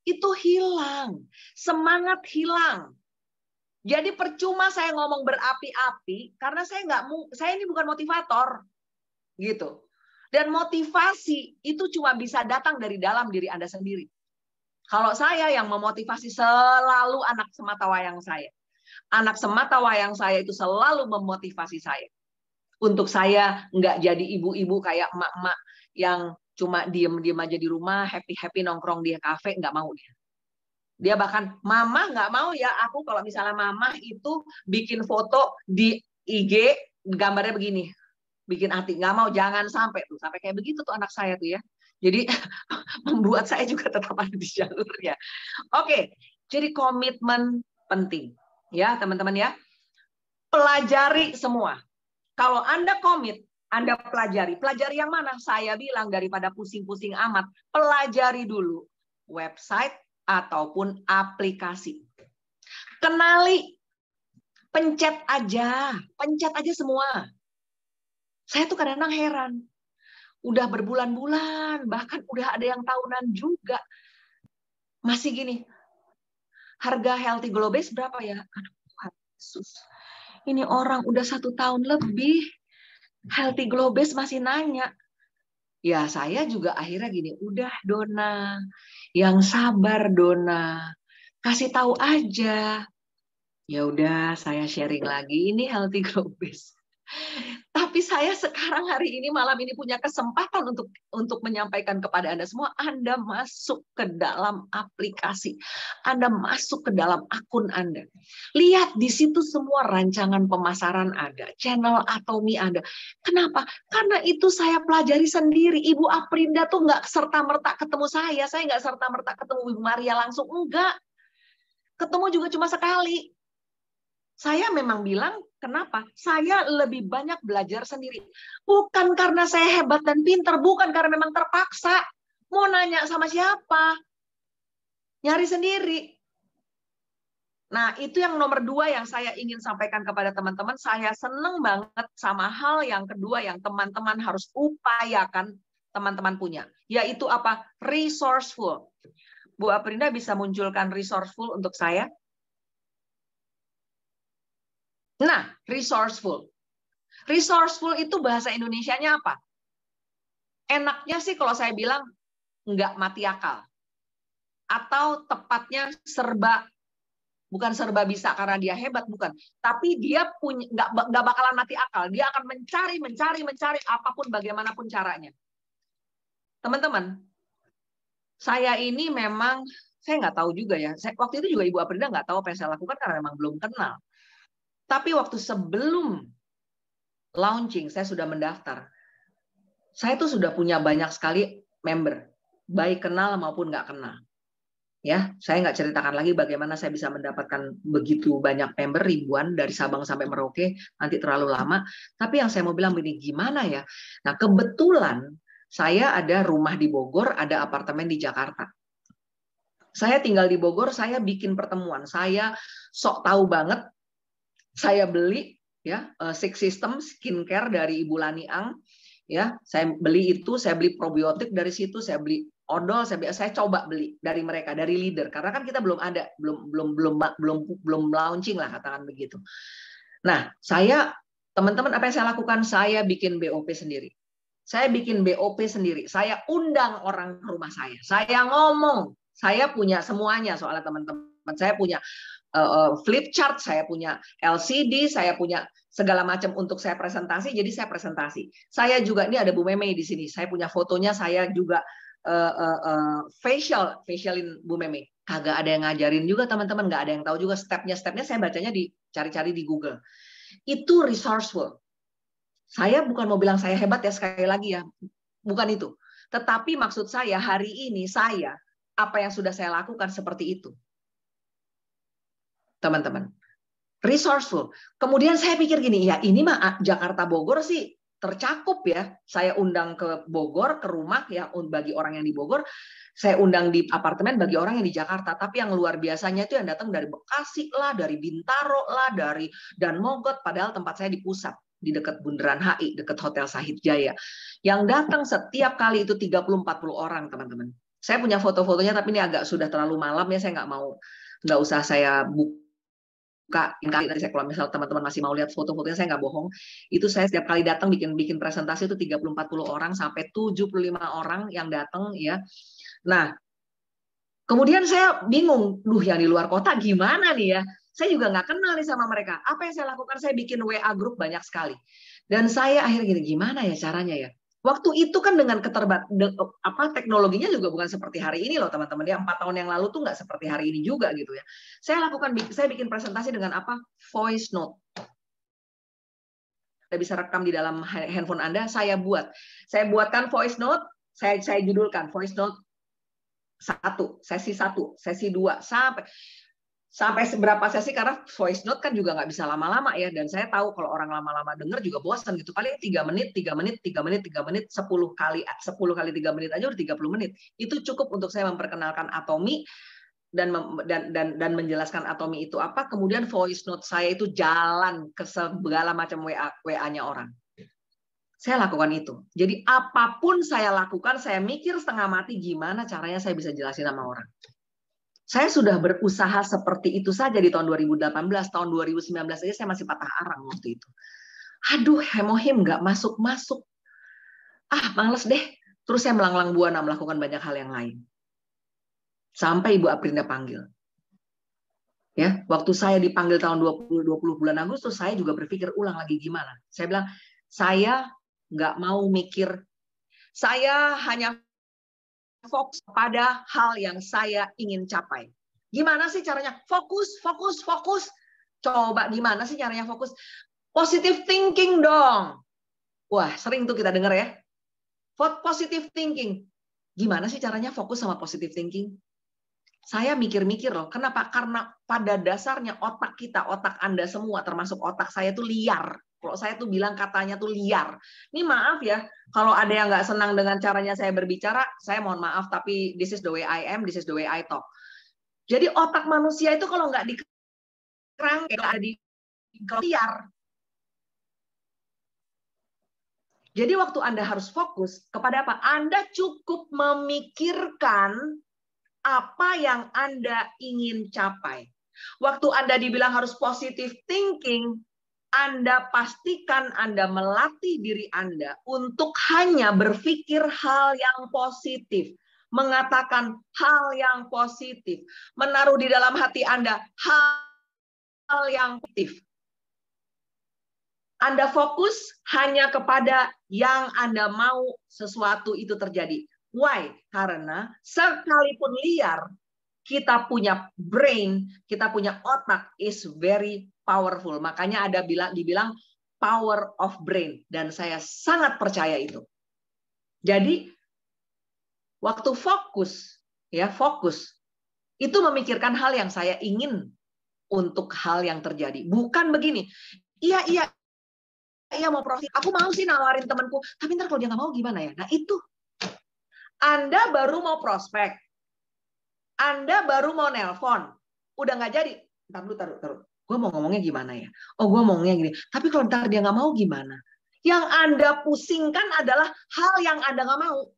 itu hilang, semangat hilang. Jadi percuma saya ngomong berapi-api karena saya ini bukan motivator, gitu. Dan motivasi itu cuma bisa datang dari dalam diri Anda sendiri. Kalau saya yang memotivasi selalu anak sematawayang saya. Anak sematawayang saya itu selalu memotivasi saya. Untuk saya nggak jadi ibu-ibu kayak emak-emak yang cuma diem-diem aja di rumah, happy-happy nongkrong di kafe, nggak mau dia. Dia bahkan, mama nggak mau ya, aku kalau misalnya mama itu bikin foto di IG, gambarnya begini, bikin hati, nggak mau, jangan sampai tuh, sampai kayak begitu tuh anak saya tuh ya. Jadi membuat saya juga tetap ada di jalurnya. Oke, jadi komitmen penting ya teman-teman ya. Pelajari semua. Kalau Anda komit, Anda pelajari. Pelajari yang mana? Saya bilang daripada pusing-pusing amat, pelajari dulu website ataupun aplikasi. Kenali, pencet aja semua. Saya tuh kadang-kadang heran. Udah berbulan-bulan, bahkan udah ada yang tahunan juga. Masih gini, harga Healthy Glow Base berapa ya? Aduh, Tuhan Yesus. Ini orang udah 1 tahun lebih, Healthy Glow Base masih nanya. Ya saya juga akhirnya gini, udah Dona, yang sabar Dona, kasih tahu aja. Ya udah saya sharing lagi, ini Healthy Glow Base. Tapi saya sekarang hari ini malam ini punya kesempatan untuk menyampaikan kepada Anda semua, Anda masuk ke dalam aplikasi, Anda masuk ke dalam akun Anda. Lihat di situ semua rancangan pemasaran ada, channel Atomy ada. Kenapa? Karena itu saya pelajari sendiri. Ibu Aprinda tuh nggak serta-merta ketemu saya nggak serta-merta ketemu Ibu Maria langsung, enggak. Ketemu juga cuma sekali. Saya memang bilang, kenapa? Saya lebih banyak belajar sendiri. Bukan karena saya hebat dan pintar, bukan karena memang terpaksa. Mau nanya sama siapa? Nyari sendiri. Nah, itu yang nomor 2 yang saya ingin sampaikan kepada teman-teman. Saya seneng banget sama hal yang kedua yang teman-teman harus upayakan teman-teman punya. Yaitu apa? Resourceful. Bu Aprinda bisa munculkan resourceful untuk saya? Nah, resourceful. Resourceful itu bahasa Indonesianya apa? Enaknya sih kalau saya bilang nggak mati akal. Atau tepatnya bukan serba bisa karena dia hebat, bukan. Tapi dia punya nggak bakalan mati akal. Dia akan mencari apapun bagaimanapun caranya. Teman-teman, saya ini memang, saya nggak tahu juga ya. Waktu itu juga Ibu Aprinda nggak tahu apa yang saya lakukan karena memang belum kenal. Tapi waktu sebelum launching, saya sudah mendaftar. Saya tuh sudah punya banyak sekali member, baik kenal maupun nggak kenal. Ya, saya nggak ceritakan lagi bagaimana saya bisa mendapatkan begitu banyak member, ribuan dari Sabang sampai Merauke, nanti terlalu lama. Tapi yang saya mau bilang begini, gimana ya? Nah, kebetulan saya ada rumah di Bogor, ada apartemen di Jakarta. Saya tinggal di Bogor, saya bikin pertemuan. Saya sok tahu banget. Saya beli ya Six System skincare dari Ibu Lani Ang, ya saya beli itu, saya beli probiotik dari situ, saya beli odol, saya coba beli dari mereka, dari leader, karena kan kita belum ada, belum launching lah katakan begitu. Nah, saya teman-teman apa yang saya lakukan? Saya bikin BOP sendiri. Saya bikin BOP sendiri. Saya undang orang ke rumah saya. Saya ngomong, saya punya semuanya soalnya teman-teman. Saya punya flip chart, saya punya LCD, saya punya segala macam untuk saya presentasi, jadi saya presentasi. Saya juga, ini ada Bu Meme di sini, saya punya fotonya, saya juga facialin Bu Meme. Kagak ada yang ngajarin juga teman-teman, nggak ada yang tahu juga stepnya saya bacanya dicari-cari di Google. Itu resourceful. Saya bukan mau bilang saya hebat ya, sekali lagi ya, bukan itu. Tetapi maksud saya hari ini apa yang sudah saya lakukan seperti itu. Teman-teman, resourceful. Kemudian saya pikir gini, ya ini mah Jakarta Bogor sih tercakup ya. Saya undang ke Bogor, ke rumah ya bagi orang yang di Bogor. Saya undang di apartemen bagi orang yang di Jakarta. Tapi yang luar biasanya itu yang datang dari Bekasi lah, dari Bintaro lah, dari Dan Mogot. Padahal tempat saya di pusat, di dekat Bundaran HI, dekat Hotel Sahid Jaya. Yang datang setiap kali itu 30-40 orang, teman-teman. Saya punya foto-fotonya, tapi ini agak sudah terlalu malam ya, saya nggak usah saya buka. Nanti saya kalau misal teman-teman masih mau lihat foto-fotonya, saya nggak bohong, itu saya setiap kali datang bikin presentasi itu 30-40 orang sampai 75 orang yang datang ya. Nah, kemudian saya bingung, yang di luar kota gimana nih ya? Saya juga nggak kenal nih sama mereka. Apa yang saya lakukan? Saya bikin WA grup banyak sekali. Dan saya akhirnya gini, gimana ya caranya ya? Waktu itu kan dengan teknologinya juga bukan seperti hari ini loh teman-teman. Ya 4 tahun yang lalu tuh nggak seperti hari ini juga gitu ya. Saya bikin presentasi dengan apa? Voice note. Anda bisa rekam di dalam handphone Anda. Saya buatkan voice note. Saya judulkan voice note 1, sesi 1, sesi 2 sampai seberapa sesi, karena voice note kan juga nggak bisa lama-lama ya, dan saya tahu kalau orang lama-lama denger juga bosan gitu, paling 3 menit 10 kali 3 menit aja udah 30 menit. Itu cukup untuk saya memperkenalkan Atomy dan menjelaskan Atomy itu apa. Kemudian voice note saya itu jalan ke segala macam WA-nya orang. Saya lakukan itu. Jadi apapun saya lakukan, saya mikir setengah mati gimana caranya saya bisa jelasin sama orang. Saya sudah berusaha seperti itu saja di tahun 2018, tahun 2019 aja saya masih patah arang waktu itu. Aduh, hemohim nggak masuk-masuk. Males deh. Terus saya melanglang buana melakukan banyak hal yang lain. Sampai Ibu Aprinda panggil. Ya, waktu saya dipanggil tahun 2020 bulan Agustus, saya juga berpikir ulang lagi gimana. Saya bilang, saya nggak mau mikir. Saya hanya fokus pada hal yang saya ingin capai. Gimana sih caranya? Fokus. Coba gimana sih caranya fokus? Positive thinking dong. Wah, sering tuh kita dengar ya. Positive thinking. Gimana sih caranya fokus sama positive thinking? Saya mikir-mikir loh. Kenapa? Karena pada dasarnya otak kita, otak Anda semua, termasuk otak saya tuh liar. Kalau saya tuh bilang katanya tuh liar. Ini maaf ya, kalau ada yang nggak senang dengan caranya saya berbicara, saya mohon maaf, tapi this is the way I am, this is the way I talk. Jadi otak manusia itu kalau nggak dikerangkeng, liar. Jadi waktu Anda harus fokus kepada apa? Anda cukup memikirkan apa yang Anda ingin capai. Waktu Anda dibilang harus positive thinking, Anda pastikan Anda melatih diri Anda untuk hanya berpikir hal yang positif, mengatakan hal yang positif, menaruh di dalam hati Anda hal yang positif. Anda fokus hanya kepada yang Anda mau sesuatu itu terjadi. Why? Karena sekalipun liar, kita punya brain, kita punya otak is very powerful. Makanya ada dibilang power of brain, dan saya sangat percaya itu. Jadi waktu fokus itu memikirkan hal yang saya ingin untuk hal yang terjadi. Bukan begini, iya mau profit, aku mau sih nawarin temanku, tapi ntar kalau dia nggak mau gimana ya? Nah itu, Anda baru mau prospek, Anda baru mau nelpon, udah nggak jadi. Taruh. Gue mau ngomongnya gimana ya? Oh, gue ngomongnya gini. Tapi kalau ntar dia nggak mau gimana? Yang Anda pusingkan adalah hal yang Anda nggak mau.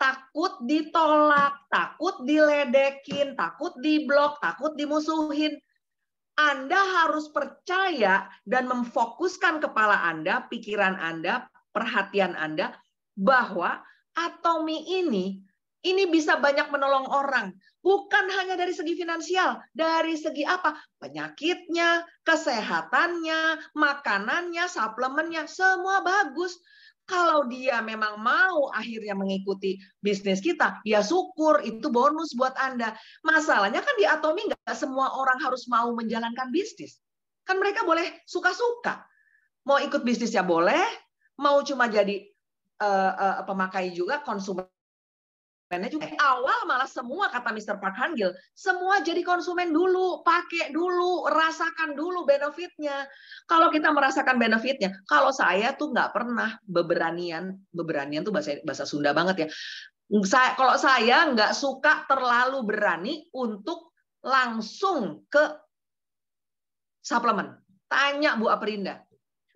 Takut ditolak, takut diledekin, takut diblok, takut dimusuhin. Anda harus percaya dan memfokuskan kepala Anda, pikiran Anda, perhatian Anda, bahwa Atomy ini bisa banyak menolong orang. Bukan hanya dari segi finansial, dari segi apa? Penyakitnya, kesehatannya, makanannya, suplemennya, semua bagus. Kalau dia memang mau akhirnya mengikuti bisnis kita, ya syukur, itu bonus buat Anda. Masalahnya kan di Atomy nggak semua orang harus mau menjalankan bisnis. Kan mereka boleh suka-suka. Mau ikut bisnisnya boleh, mau cuma jadi pemakai juga, konsumen juga. Awal malah semua, kata Mr. Park Han-gil, semua jadi konsumen dulu, pakai dulu, rasakan dulu benefitnya. Kalau kita merasakan benefitnya, kalau saya tuh nggak pernah beberanian tuh bahasa Sunda banget ya. Kalau saya nggak suka terlalu berani untuk langsung ke suplemen. Tanya Bu Aprinda.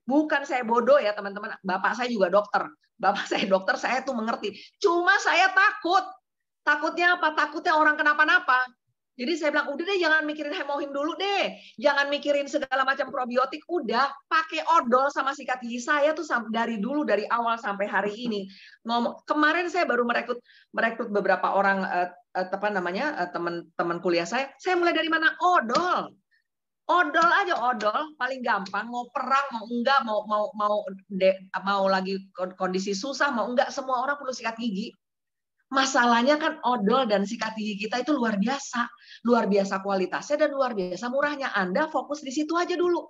Bukan saya bodoh ya teman-teman, bapak saya juga dokter. Bapak saya dokter, saya tuh mengerti. Cuma saya takut. Takutnya apa? Takutnya orang kenapa-napa. Jadi saya bilang, udah deh jangan mikirin hemohim dulu deh. Jangan mikirin segala macam probiotik. Udah, pakai odol sama sikat gigi. Saya tuh dari dulu, dari awal sampai hari ini. Kemarin saya baru merekrut beberapa orang, teman-teman kuliah saya. Saya mulai dari mana? Odol. Odol aja, odol paling gampang. Mau perang, mau enggak, mau lagi kondisi susah, mau enggak, semua orang perlu sikat gigi. Masalahnya kan odol dan sikat gigi kita itu luar biasa kualitasnya dan luar biasa murahnya. Anda fokus di situ aja dulu.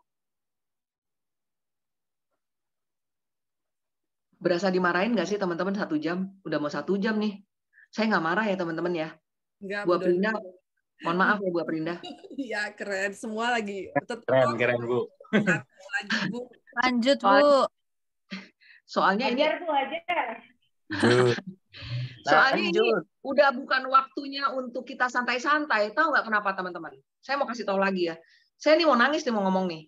Berasa dimarahin nggak sih teman-teman 1 jam? Udah mau 1 jam nih. Saya nggak marah ya teman-teman ya. Enggak, Bu Aprinda, mohon maaf ya Bu Aprinda. Iya, keren. Semua lagi. Keren, Bu. Lagi, Bu. Lanjut, Bu. Soalnya ini Ajar, Bu, ajar. soalnya ini udah bukan waktunya untuk kita santai-santai. Tahu nggak kenapa teman-teman? Saya mau kasih tahu lagi ya. Saya nih mau nangis nih mau ngomong nih.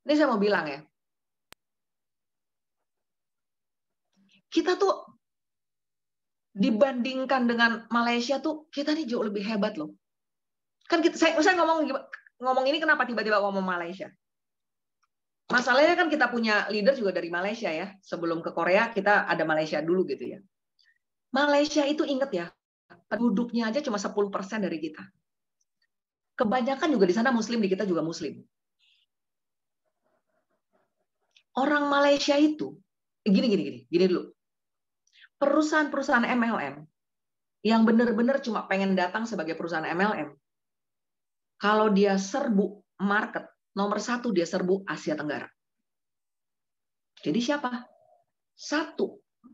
Ini saya mau bilang ya. Kita tuh dibandingkan dengan Malaysia tuh kita nih jauh lebih hebat loh. Kan saya ngomong ini kenapa tiba-tiba ngomong Malaysia? Masalahnya kan kita punya leader juga dari Malaysia ya. Sebelum ke Korea kita ada Malaysia dulu gitu ya. Malaysia itu inget ya, penduduknya aja cuma 10% dari kita. Kebanyakan juga di sana Muslim, di kita juga Muslim. Orang Malaysia itu gini dulu. Perusahaan-perusahaan MLM yang benar-benar cuma pengen datang sebagai perusahaan MLM, kalau dia serbu market, nomor 1 dia serbu Asia Tenggara. Jadi siapa?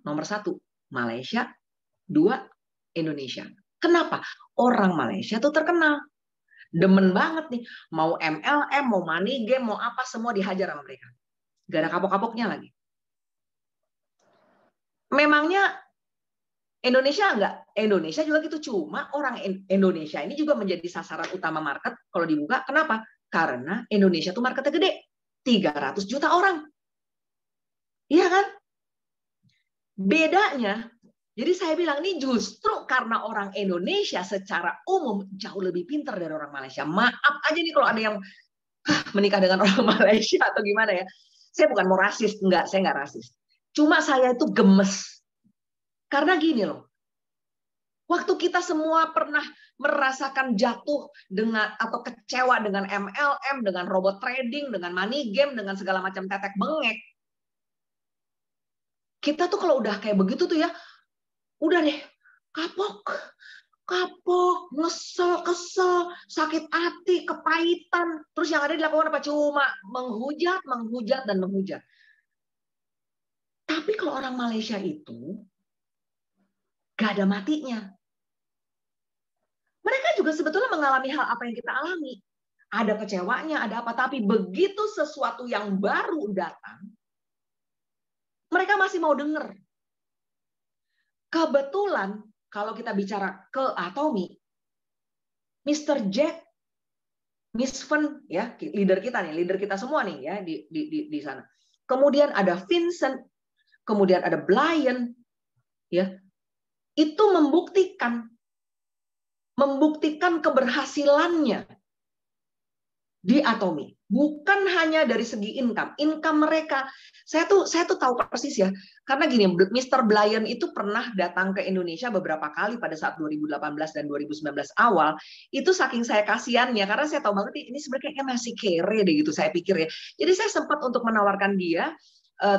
Nomor 1 Malaysia, 2 Indonesia. Kenapa? Orang Malaysia tuh terkenal. Demen banget nih. Mau MLM, mau money game, mau apa, semua dihajar sama mereka. Gak ada kapok-kapoknya lagi. Memangnya Indonesia enggak? Indonesia juga gitu. Cuma orang Indonesia ini juga menjadi sasaran utama market kalau dibuka. Kenapa? Karena Indonesia tuh marketnya gede. 300 juta orang. Iya kan? Bedanya, jadi saya bilang ini justru karena orang Indonesia secara umum jauh lebih pintar dari orang Malaysia. Maaf aja nih kalau ada yang menikah dengan orang Malaysia atau gimana ya. Saya bukan mau rasis, enggak, saya enggak rasis. Cuma saya itu gemes. Karena gini loh, waktu kita semua pernah merasakan jatuh dengan atau kecewa dengan MLM, dengan robot trading, dengan money game, dengan segala macam tetek bengek, kita tuh kalau udah kayak begitu tuh ya, udah deh, kapok, kesel, sakit hati, kepahitan. Terus yang ada dilakukan apa? Cuma menghujat, dan menghujat. Tapi kalau orang Malaysia itu gak ada matinya. Mereka juga sebetulnya mengalami hal apa yang kita alami. Ada kecewanya, ada apa. Tapi begitu sesuatu yang baru datang, mereka masih mau dengar. Kebetulan, kalau kita bicara ke Atomy, Mr. Jack, Miss Fen, ya, leader kita semua nih ya di sana. Kemudian ada Vincent, kemudian ada Brian, ya. Itu membuktikan keberhasilannya di Atomy. Bukan hanya dari segi income mereka. Saya tuh tahu persis ya. Karena gini, Mr. Brian itu pernah datang ke Indonesia beberapa kali pada saat 2018 dan 2019 awal. Itu saking saya kasihannya karena saya tahu banget ini sebenarnya kayak masih kere deh gitu saya pikir ya. Jadi saya sempat untuk menawarkan dia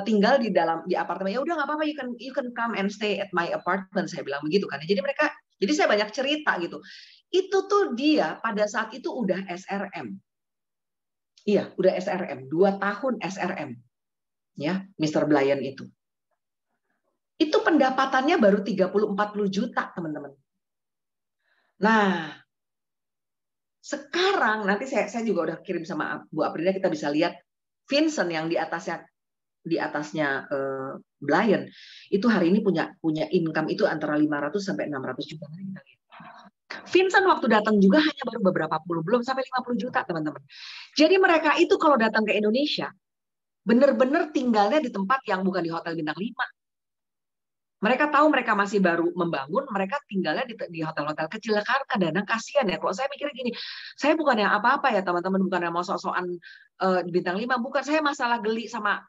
tinggal di apartemen. Ya udah nggak apa-apa, you can come and stay at my apartment, saya bilang begitu kan. Jadi saya banyak cerita gitu. Itu tuh dia pada saat itu udah SRM. Iya, udah SRM, 2 tahun SRM. Ya, Mr. Brian itu. Itu pendapatannya baru 30-40 juta, teman-teman. Nah, sekarang nanti saya juga udah kirim sama Bu Aprinda, kita bisa lihat Vincent yang di atasnya Brian itu hari ini punya income itu antara 500 sampai 600 juta. Vincent waktu datang juga hanya baru beberapa puluh, belum sampai 50 juta, teman-teman. Jadi mereka itu kalau datang ke Indonesia, benar-benar tinggalnya di tempat yang bukan di hotel bintang 5. Mereka tahu mereka masih baru membangun, mereka tinggalnya di hotel-hotel kecil. Karena kadang-kadang kasihan ya, kalau saya mikir gini, saya bukan yang apa-apa ya teman-teman, bukan yang mau sok-sokan bintang 5, bukan. Saya masalah geli sama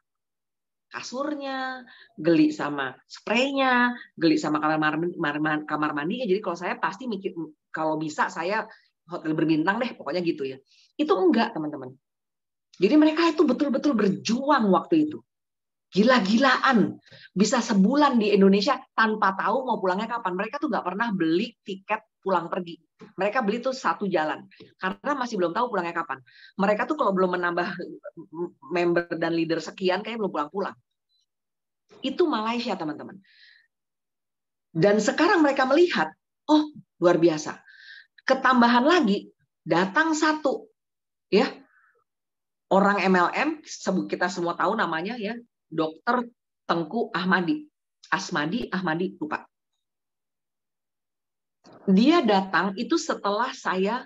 kasurnya, geli sama spraynya, geli sama kamar mandinya. Jadi kalau saya pasti mikir, kalau bisa saya hotel berbintang deh, pokoknya gitu ya. Itu enggak, teman-teman. Jadi mereka itu betul-betul berjuang waktu itu. Gila-gilaan. Bisa sebulan di Indonesia tanpa tahu mau pulangnya kapan. Mereka tuh nggak pernah beli tiket pulang pergi. Mereka beli tuh satu jalan. Karena masih belum tahu pulangnya kapan. Mereka tuh kalau belum menambah member dan leader sekian, kayak belum pulang-pulang. Itu Malaysia, teman-teman. Dan sekarang mereka melihat, oh luar biasa. Ketambahan lagi, datang satu. Ya, orang MLM, kita semua tahu namanya ya, Dokter Tengku Ahmadi. Ahmadi, lupa. Dia datang itu setelah saya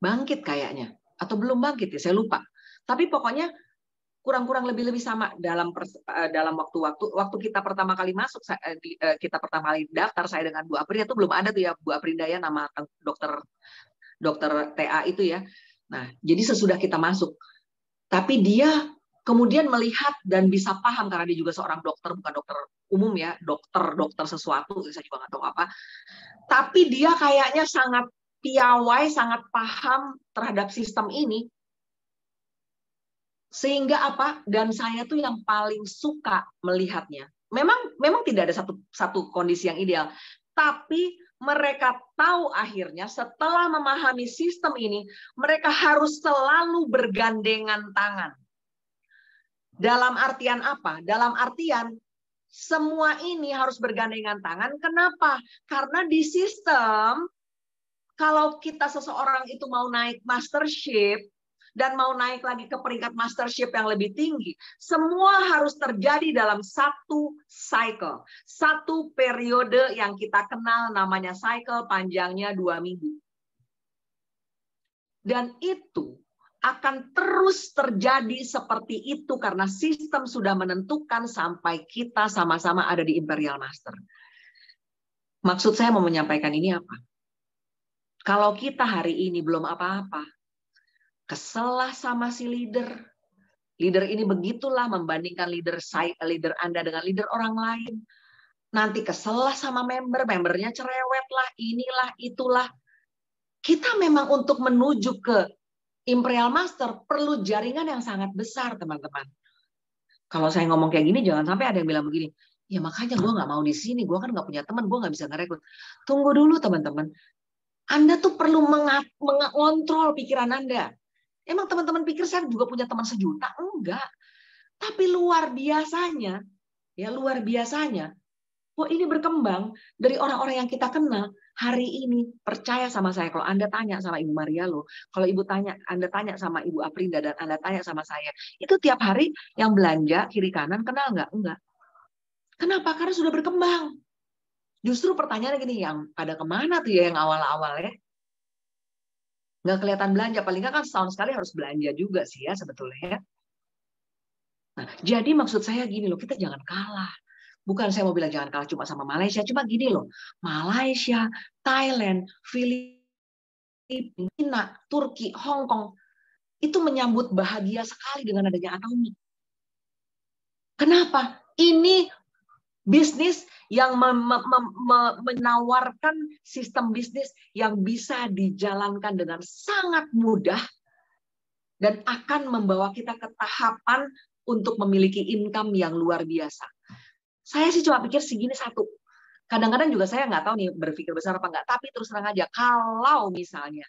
bangkit kayaknya. Atau belum bangkit ya, saya lupa. Tapi pokoknya kurang-kurang lebih sama dalam waktu kita pertama kali masuk, kita pertama kali daftar, saya dengan Bu Apri itu belum ada tuh ya, Bu Aprindaya nama dokter TA itu ya. Nah, jadi sesudah kita masuk. Tapi dia kemudian melihat dan bisa paham, karena dia juga seorang dokter, bukan dokter umum ya, dokter sesuatu, saya juga nggak tahu apa. Tapi dia kayaknya sangat piawai, sangat paham terhadap sistem ini. Sehingga apa? Dan saya tuh yang paling suka melihatnya. Memang tidak ada satu kondisi yang ideal. Tapi mereka tahu akhirnya setelah memahami sistem ini, mereka harus selalu bergandengan tangan. Dalam artian apa? Dalam artian semua ini harus bergandengan tangan. Kenapa? Karena di sistem, kalau kita seseorang itu mau naik mastership, dan mau naik lagi ke peringkat mastership yang lebih tinggi, semua harus terjadi dalam satu cycle. Satu periode yang kita kenal namanya cycle, panjangnya 2 minggu. Dan itu akan terus terjadi seperti itu karena sistem sudah menentukan sampai kita sama-sama ada di Imperial Master. Maksud saya mau menyampaikan ini apa? Kalau kita hari ini belum apa-apa, kesel lah sama si leader. Leader ini begitulah membandingkan leader Anda dengan leader orang lain. Nanti kesel lah sama membernya cerewet lah, inilah, itulah. Kita memang untuk menuju ke Imperial Master perlu jaringan yang sangat besar, teman-teman. Kalau saya ngomong kayak gini, jangan sampai ada yang bilang begini, ya makanya gue nggak mau di sini, gue kan nggak punya teman, gue nggak bisa ngerekrut. Tunggu dulu, teman-teman. Anda tuh perlu mengontrol pikiran Anda. Emang teman-teman pikir saya juga punya teman 1 juta? Enggak. Tapi luar biasanya, kok ini berkembang dari orang-orang yang kita kenal. Hari ini percaya sama saya, kalau Anda tanya sama Ibu Marialo, kalau Anda tanya sama Ibu Aprinda, dan Anda tanya sama saya, itu tiap hari yang belanja kiri kanan kenal nggak? Enggak. Kenapa? Karena sudah berkembang. Justru pertanyaannya gini, yang pada kemana tuh ya yang awal-awal ya? Nggak kelihatan belanja, paling nggak kan setahun sekali harus belanja juga sih ya sebetulnya. Nah, jadi maksud saya gini loh, kita jangan kalah. Bukan saya mau bilang jangan kalah cuma sama Malaysia, cuma gini loh, Malaysia, Thailand, Filipina, Turki, Hong Kong, itu menyambut bahagia sekali dengan adanya Atomi. Kenapa? Ini bisnis yang menawarkan sistem bisnis yang bisa dijalankan dengan sangat mudah dan akan membawa kita ke tahapan untuk memiliki income yang luar biasa. Saya sih cuma pikir segini satu. Kadang-kadang juga saya nggak tahu nih berpikir besar apa nggak, tapi terus terang aja, kalau misalnya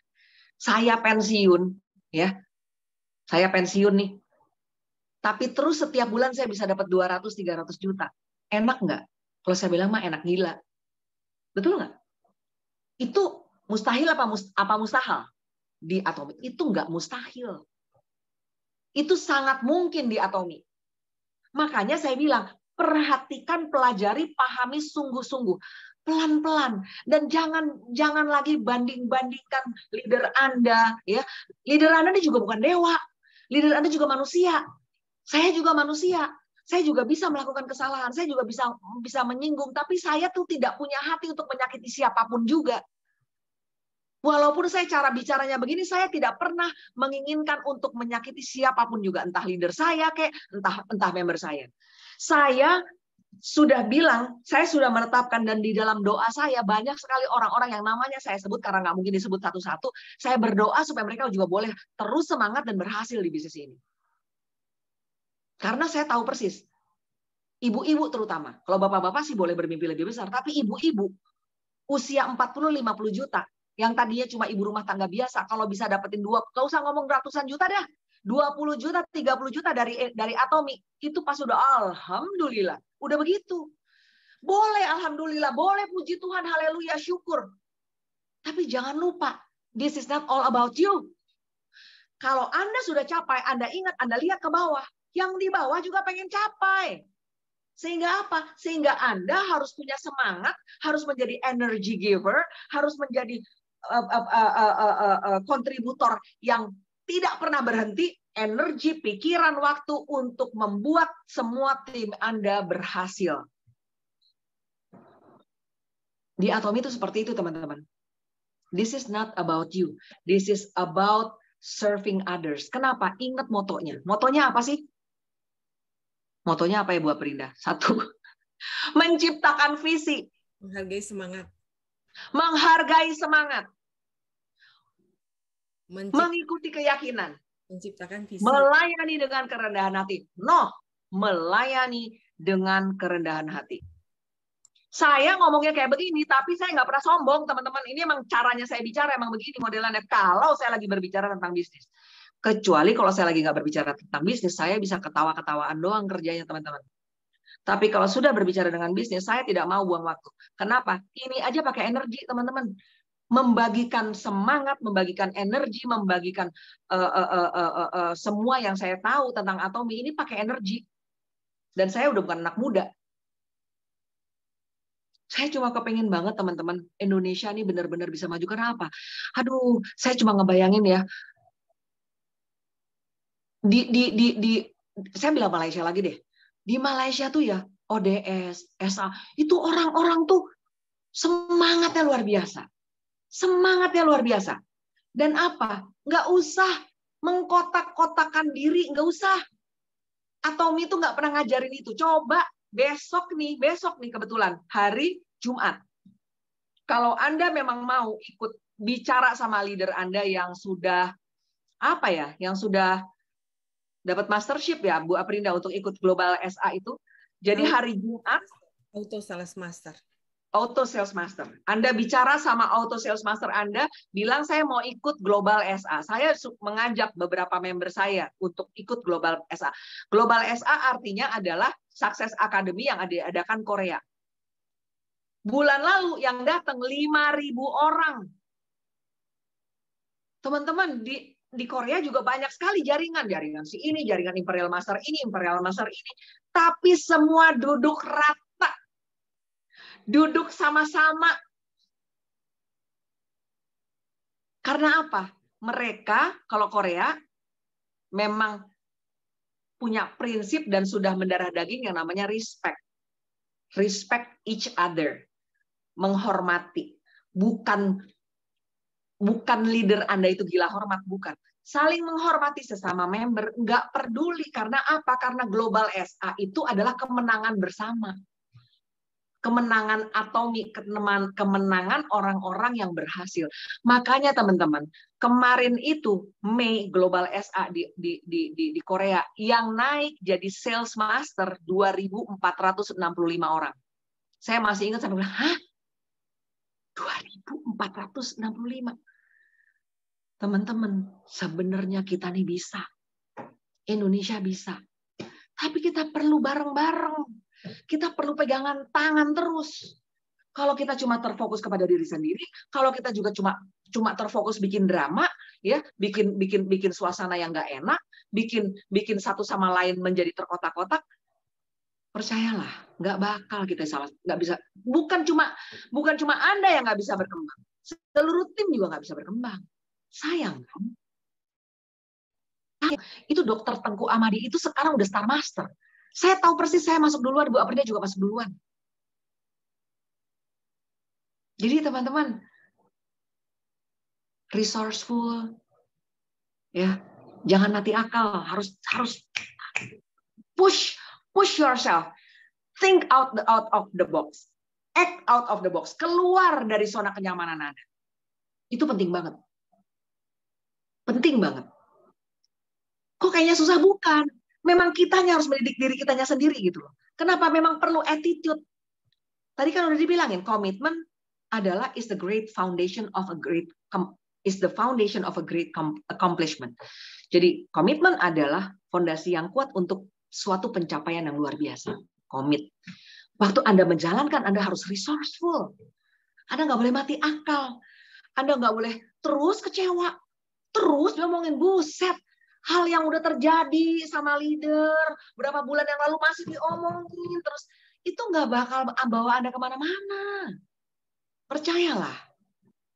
saya pensiun, ya, saya pensiun nih, tapi terus setiap bulan saya bisa dapat 200-300 juta. Enak nggak? Kalau saya bilang mah enak gila. Betul nggak? Itu mustahil apa mustahil? Di Atomi itu nggak mustahil. Itu sangat mungkin di Atomi. Makanya saya bilang, perhatikan, pelajari, pahami sungguh-sungguh. Pelan-pelan. Dan jangan lagi banding-bandingkan leader Anda. Ya. Leader Anda ini juga bukan dewa. Leader Anda juga manusia. Saya juga manusia. Saya juga bisa melakukan kesalahan, saya juga bisa menyinggung, tapi saya tuh tidak punya hati untuk menyakiti siapapun juga. Walaupun saya cara bicaranya begini, saya tidak pernah menginginkan untuk menyakiti siapapun juga, entah leader saya, entah member saya. Saya sudah bilang, saya sudah menetapkan dan di dalam doa saya banyak sekali orang-orang yang namanya saya sebut karena nggak mungkin disebut satu-satu. Saya berdoa supaya mereka juga boleh terus semangat dan berhasil di bisnis ini. Karena saya tahu persis, ibu-ibu terutama, kalau bapak-bapak sih boleh bermimpi lebih besar, tapi ibu-ibu usia 40-50 juta, yang tadinya cuma ibu rumah tangga biasa, kalau bisa dapetin nggak usah ngomong ratusan juta dah, 20 juta, 30 juta dari Atomi, itu pas udah alhamdulillah, udah begitu. Boleh alhamdulillah, boleh puji Tuhan, haleluya, syukur. Tapi jangan lupa, this is not all about you. Kalau Anda sudah capai, Anda ingat, Anda lihat ke bawah, yang di bawah juga pengen capai. Sehingga apa? Sehingga Anda harus punya semangat, harus menjadi energy giver, harus menjadi kontributor yang tidak pernah berhenti, energi, pikiran, waktu untuk membuat semua tim Anda berhasil. Di Atomi itu seperti itu, teman-teman. This is not about you. This is about serving others. Kenapa? Ingat motonya. Motonya apa sih? Motonya apa ya, Bu Aprinda? 1. Menciptakan visi. Menghargai semangat. Menghargai semangat. Mengikuti keyakinan. Menciptakan visi. Melayani dengan kerendahan hati. No, melayani dengan kerendahan hati. Saya ngomongnya kayak begini, tapi saya nggak pernah sombong, teman-teman. Ini emang caranya saya bicara, emang begini modelannya. Kalau saya lagi berbicara tentang bisnis. Kecuali kalau saya lagi nggak berbicara tentang bisnis, saya bisa ketawa-ketawaan doang kerjanya, teman-teman. Tapi kalau sudah berbicara dengan bisnis, saya tidak mau buang waktu. Kenapa? Ini aja pakai energi, teman-teman. Membagikan semangat, membagikan energi, membagikan semua yang saya tahu tentang Atomi ini pakai energi. Dan saya udah bukan anak muda. Saya cuma kepengen banget, teman-teman, Indonesia ini benar-benar bisa maju. Karena apa? Aduh, saya cuma ngebayangin ya. Saya bilang Malaysia lagi deh. Di Malaysia tuh ya, ODS, SA, itu orang-orang tuh semangatnya luar biasa. Semangatnya luar biasa. Dan apa? Nggak usah mengkotak-kotakan diri, nggak usah. Atomi itu nggak pernah ngajarin itu. Coba besok nih kebetulan hari Jumat. Kalau Anda memang mau ikut bicara sama leader Anda yang sudah yang sudah dapat mastership ya, Bu Aprinda, untuk ikut Global SA itu. Jadi hari Jumat Auto Sales Master. Auto Sales Master. Anda bicara sama Auto Sales Master Anda, bilang saya mau ikut Global SA. Saya mengajak beberapa member saya untuk ikut Global SA. Global SA artinya adalah Success Academy yang diadakan Korea. Bulan lalu yang datang 5.000 orang. Teman-teman, di Korea juga banyak sekali jaringan si ini, jaringan Imperial Master ini, Imperial Master ini. Tapi semua duduk rata. Duduk sama-sama. Karena apa? Mereka, kalau Korea, memang punya prinsip dan sudah mendarah daging yang namanya respect. Respect each other. Menghormati. Bukan leader Anda itu gila hormat, bukan. Saling menghormati sesama member, nggak peduli. Karena apa? Karena Global SA itu adalah kemenangan bersama. Kemenangan Atomi, kemenangan orang-orang yang berhasil. Makanya teman-teman, kemarin itu Mei Global SA di Korea yang naik jadi Sales Master 2.465 orang. Saya masih ingat sampai bilang, hah? 2.465. Teman-teman, sebenarnya kita nih bisa. Indonesia bisa. Tapi kita perlu bareng-bareng. Kita perlu pegangan tangan terus. Kalau kita cuma terfokus kepada diri sendiri, kalau kita juga cuma terfokus bikin drama, ya, bikin suasana yang nggak enak, bikin satu sama lain menjadi terkotak-kotak, percayalah, nggak bakal kita nggak bisa. Bukan cuma Anda yang nggak bisa berkembang, seluruh tim juga nggak bisa berkembang. Sayang kan? Itu Dokter Tengku Amadi itu sekarang udah Star Master. Saya tahu persis, saya masuk duluan, Bu Aprinda juga masuk duluan. Jadi teman-teman, resourceful, ya, jangan mati akal, harus push yourself. Think out of the box. Act out of the box. Keluar dari zona kenyamanan Anda. Itu penting banget. Penting banget. Kok kayaknya susah? Bukan. Memang kitanya harus mendidik diri kitanya sendiri gitu loh. Kenapa? Memang perlu attitude. Tadi kan udah dibilangin, komitmen adalah is the foundation of a great accomplishment. Jadi komitmen adalah fondasi yang kuat untuk suatu pencapaian yang luar biasa. Komit. Waktu Anda menjalankan, Anda harus resourceful. Anda nggak boleh mati akal. Anda nggak boleh terus kecewa. Terus ngomongin, buset, hal yang udah terjadi sama leader berapa bulan yang lalu masih diomongin terus, itu nggak bakal bawa Anda kemana-mana. Percayalah,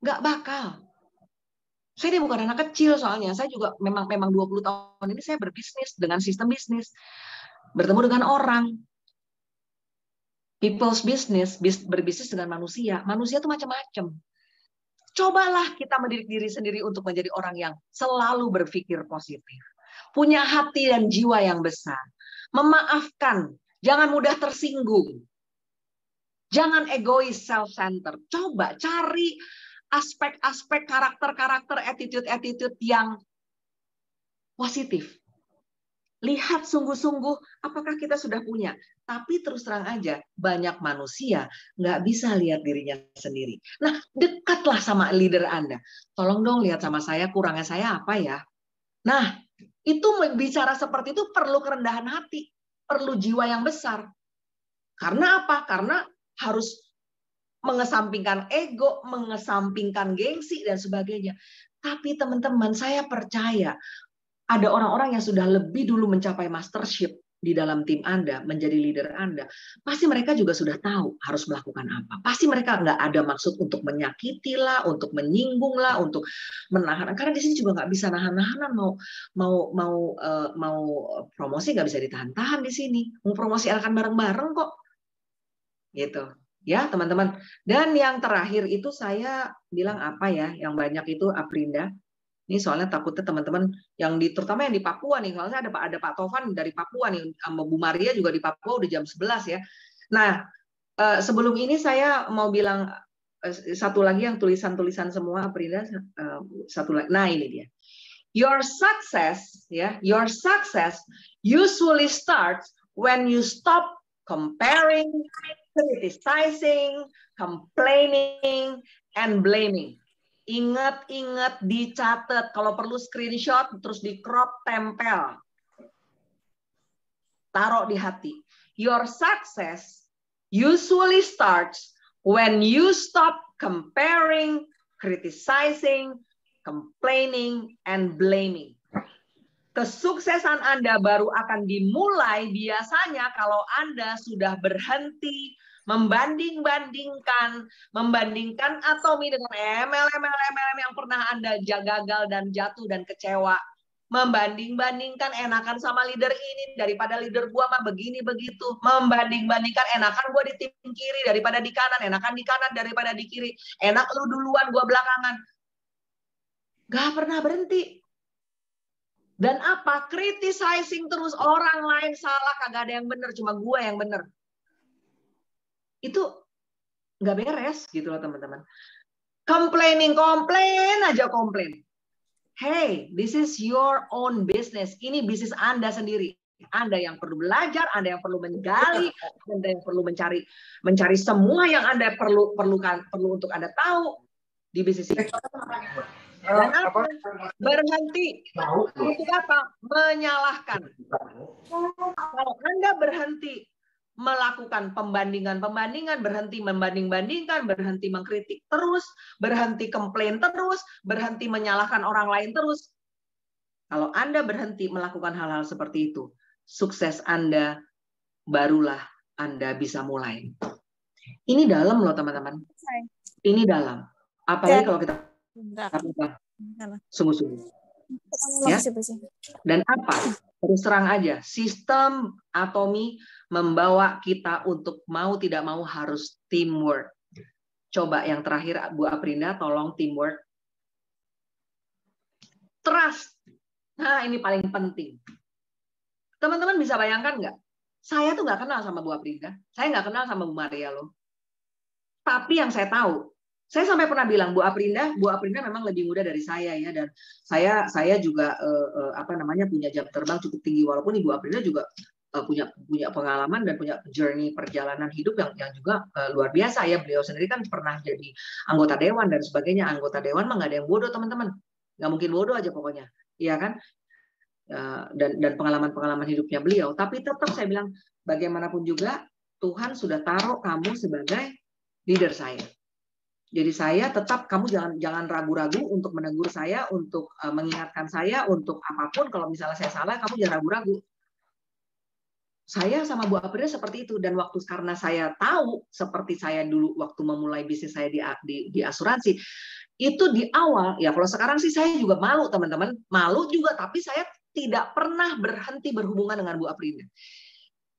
nggak bakal. Saya ini bukan anak kecil soalnya, saya juga memang 20 tahun ini saya berbisnis dengan sistem bisnis, bertemu dengan orang, people's business, berbisnis dengan manusia. Manusia itu macam-macam. Cobalah kita mendidik diri sendiri untuk menjadi orang yang selalu berpikir positif, punya hati dan jiwa yang besar, memaafkan, jangan mudah tersinggung, jangan egois, self-centered. Coba cari aspek-aspek karakter-karakter, attitude yang positif. Lihat sungguh-sungguh apakah kita sudah punya. Tapi terus terang aja, banyak manusia nggak bisa lihat dirinya sendiri. Nah, dekatlah sama leader Anda. Tolong dong lihat sama saya, kurangnya saya apa ya? Nah, itu bicara seperti itu perlu kerendahan hati, perlu jiwa yang besar. Karena apa? Karena harus mengesampingkan ego, mengesampingkan gengsi, dan sebagainya. Tapi teman-teman, saya percaya ada orang-orang yang sudah lebih dulu mencapai mastership di dalam tim Anda, menjadi leader Anda. Pasti mereka juga sudah tahu harus melakukan apa. Pasti mereka nggak ada maksud untuk menyakiti lah, untuk menyinggung lah, untuk menahan. Karena di sini juga nggak bisa nahan-nahanan, mau promosi nggak bisa ditahan-tahan di sini. Mau promosi akan bareng-bareng kok. Gitu. Ya, teman-teman. Dan yang terakhir itu saya bilang apa ya, yang banyak itu Aprinda. Ini soalnya takutnya teman-teman yang terutama yang di Papua nih, soalnya ada Pak Tovan dari Papua nih, sama Bu Maria juga di Papua udah jam 11 ya. Nah, sebelum ini saya mau bilang satu lagi yang tulisan-tulisan semua, Aprinda, satu lagi. Nah, ini dia. Your success usually starts when you stop comparing, criticizing, complaining, and blaming. Ingat, dicatat. Kalau perlu screenshot, terus di crop, tempel. Taruh di hati. Your success usually starts when you stop comparing, criticizing, complaining, and blaming. Kesuksesan Anda baru akan dimulai biasanya kalau Anda sudah berhenti membandingkan Atomi dengan MLM yang pernah Anda gagal dan jatuh dan kecewa. Membanding-bandingkan enakan sama leader ini daripada leader gua mah begini begitu. Membanding-bandingkan enakan gua di tim kiri daripada di kanan, enakan di kanan daripada di kiri. Enak lu duluan, gua belakangan. Gak pernah berhenti. Dan apa? Criticizing terus, orang lain salah, kagak ada yang benar, cuma gua yang benar. Itu nggak beres gitu loh teman-teman. Komplain aja komplain. Hey, this is your own business. Ini bisnis Anda sendiri. Anda yang perlu belajar, Anda yang perlu menggali, Anda yang perlu mencari semua yang Anda perlu untuk Anda tahu di bisnis ini. Dan apa? Berhenti. Untuk apa? Menyalahkan. Kalau Anda berhenti melakukan pembandingan, berhenti membanding-bandingkan, berhenti mengkritik terus, berhenti komplain terus, berhenti menyalahkan orang lain terus. Kalau Anda berhenti melakukan hal-hal seperti itu, sukses Anda barulah Anda bisa mulai. Ini dalam loh teman-teman. Ini dalam. Apalagi kalau kita sungguh-sungguh. Ya? Dan apa? Terus terang aja, sistem Atomi membawa kita untuk mau tidak mau harus teamwork. Coba yang terakhir Bu Aprinda, tolong teamwork. Trust. Nah, ini paling penting. Teman-teman bisa bayangkan nggak? Saya tuh nggak kenal sama Bu Aprinda, saya nggak kenal sama Bu Maria loh. Tapi yang saya tahu, saya sampai pernah bilang Bu Aprinda memang lebih muda dari saya ya, dan saya juga punya jam terbang cukup tinggi, walaupun Ibu Aprinda juga punya pengalaman dan punya journey perjalanan hidup yang juga luar biasa ya. Beliau sendiri kan pernah jadi anggota dewan dan sebagainya. Anggota dewan mah nggak ada yang bodoh teman-teman, nggak mungkin bodoh aja pokoknya, iya kan? Dan pengalaman hidupnya beliau. Tapi tetap saya bilang, bagaimanapun juga Tuhan sudah taruh kamu sebagai leader saya. Jadi saya tetap, kamu jangan ragu-ragu untuk menegur saya, untuk mengingatkan saya, untuk apapun. Kalau misalnya saya salah, kamu jangan ragu-ragu. Saya sama Bu Aprinda seperti itu, dan karena saya tahu seperti saya dulu waktu memulai bisnis saya di asuransi, itu di awal ya. Kalau sekarang sih saya juga malu teman-teman, malu juga, tapi saya tidak pernah berhenti berhubungan dengan Bu Aprinda.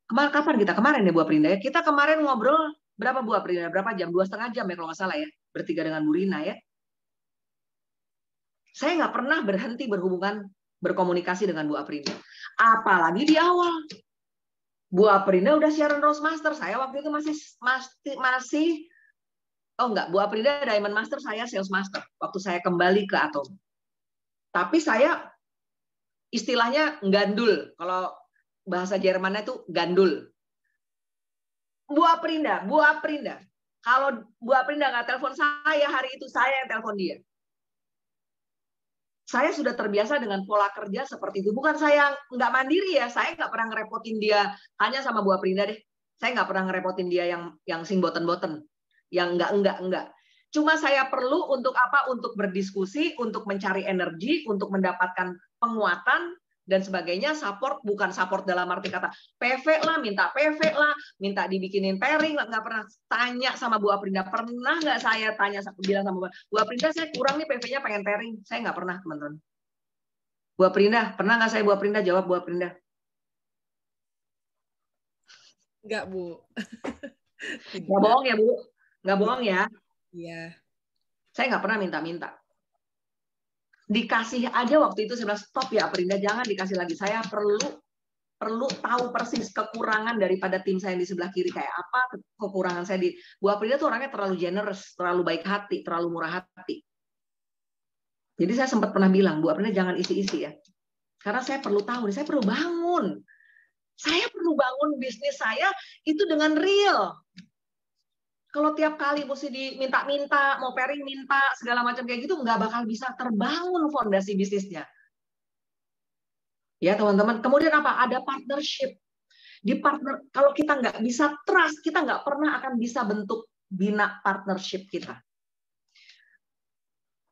Kemarin ya Bu Aprinda ya, kita kemarin ngobrol berapa Bu Aprinda, berapa jam, 2,5 jam ya kalau nggak salah ya, bertiga dengan Bu Rina ya. Saya nggak pernah berhenti berkomunikasi dengan Bu Aprinda, apalagi di awal. Bu Aprinda udah siaran Roastmaster, saya waktu itu masih Bu Aprinda Diamond Master, saya Sales Master waktu saya kembali ke Atom. Tapi saya istilahnya gandul, kalau bahasa Jermannya itu gandul. Bu Aprinda, kalau Bu Aprinda nggak telepon saya hari itu, saya yang telepon dia. Saya sudah terbiasa dengan pola kerja seperti itu. Bukan saya nggak mandiri ya, saya nggak pernah ngerepotin dia. Hanya sama Bu Aprinda deh, saya nggak pernah ngerepotin dia yang sing boten-boten, yang enggak. Cuma saya perlu untuk apa? Untuk berdiskusi, untuk mencari energi, untuk mendapatkan penguatan dan sebagainya. Support, bukan support dalam arti kata PV lah, minta dibikinin pairing, nggak pernah tanya sama Bu Aprinda. Pernah nggak saya bilang sama Bu Aprinda, saya kurang nih PV-nya, pengen pairing? Saya nggak pernah, teman-teman. Bu Aprinda, pernah nggak saya Bu Aprinda? Jawab Bu Aprinda. Nggak, Bu. Nggak bohong ya, Bu? Nggak bohong ya? Iya. Saya nggak pernah minta-minta. Dikasih aja waktu itu, saya bilang, stop ya Aprinda, jangan dikasih lagi. Saya perlu tahu persis kekurangan daripada tim saya di sebelah kiri kayak apa. Kekurangan saya di Bu Aprinda tuh orangnya terlalu generous, terlalu baik hati, terlalu murah hati. Jadi saya sempat pernah bilang, Bu Aprinda jangan isi-isi ya, karena saya perlu tahu, saya perlu bangun. Saya perlu bangun bisnis saya itu dengan real. Kalau tiap kali mesti diminta-minta, mau pairing minta, segala macam kayak gitu, nggak bakal bisa terbangun fondasi bisnisnya. Ya teman-teman. Kemudian apa? Ada partnership. Kalau kita nggak bisa trust, kita nggak pernah akan bisa bina partnership kita.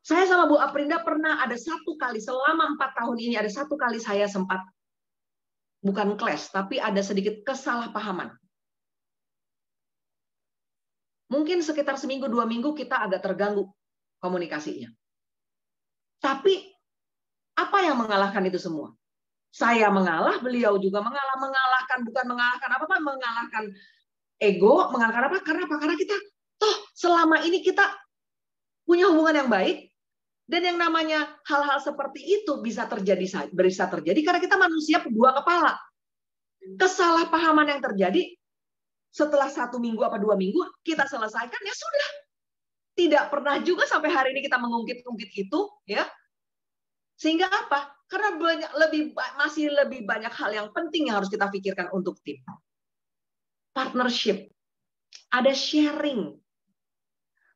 Saya sama Bu Aprinda pernah ada satu kali, selama 4 tahun ini, ada satu kali saya sempat, bukan clash, tapi ada sedikit kesalahpahaman. Mungkin sekitar seminggu, 2 minggu kita agak terganggu komunikasinya. Tapi apa yang mengalahkan itu semua? Saya mengalah, beliau juga mengalah. Mengalahkan ego, mengalahkan apa? Karena kita selama ini kita punya hubungan yang baik, dan yang namanya hal-hal seperti itu bisa terjadi karena kita manusia dua kepala. Kesalahpahaman yang terjadi setelah 1 minggu apa 2 minggu kita selesaikan, ya sudah. Tidak pernah juga sampai hari ini kita mengungkit-ungkit itu, ya. Sehingga apa? Karena masih lebih banyak hal yang penting yang harus kita pikirkan untuk tim. Partnership, ada sharing,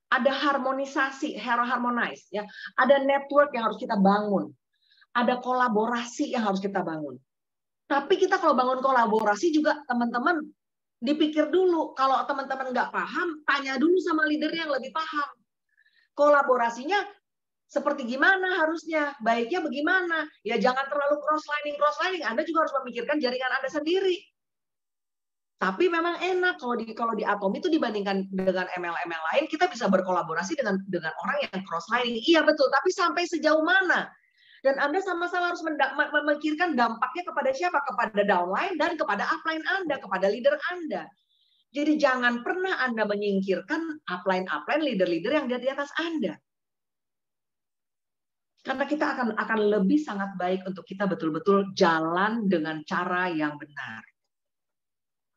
ada harmonisasi, harmonize, ya. Ada network yang harus kita bangun, ada kolaborasi yang harus kita bangun. Tapi kita kalau bangun kolaborasi juga, teman-teman, dipikir dulu. Kalau teman-teman nggak paham, tanya dulu sama leader yang lebih paham. Kolaborasinya seperti gimana harusnya, baiknya bagaimana. Ya jangan terlalu cross-lining. Anda juga harus memikirkan jaringan Anda sendiri. Tapi memang enak kalau di Atom itu dibandingkan dengan MLM lain, kita bisa berkolaborasi dengan orang yang cross-lining. Iya betul, tapi sampai sejauh mana? Dan Anda sama-sama harus memikirkan dampaknya kepada siapa? Kepada downline dan kepada upline Anda, kepada leader Anda. Jadi jangan pernah Anda menyingkirkan upline, leader-leader yang di atas Anda. Karena kita akan lebih sangat baik untuk kita betul-betul jalan dengan cara yang benar.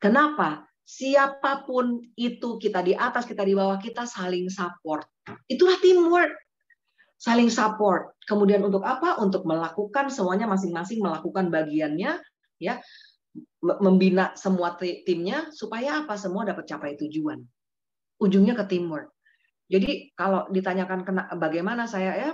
Kenapa? Siapapun itu, kita di atas, kita di bawah, kita saling support. Itulah teamwork. Saling support. Kemudian untuk apa? Untuk melakukan semuanya masing-masing melakukan bagiannya, ya, membina semua timnya supaya apa? Semua dapat capai tujuan. Ujungnya ke teamwork. Jadi kalau ditanyakan bagaimana saya, ya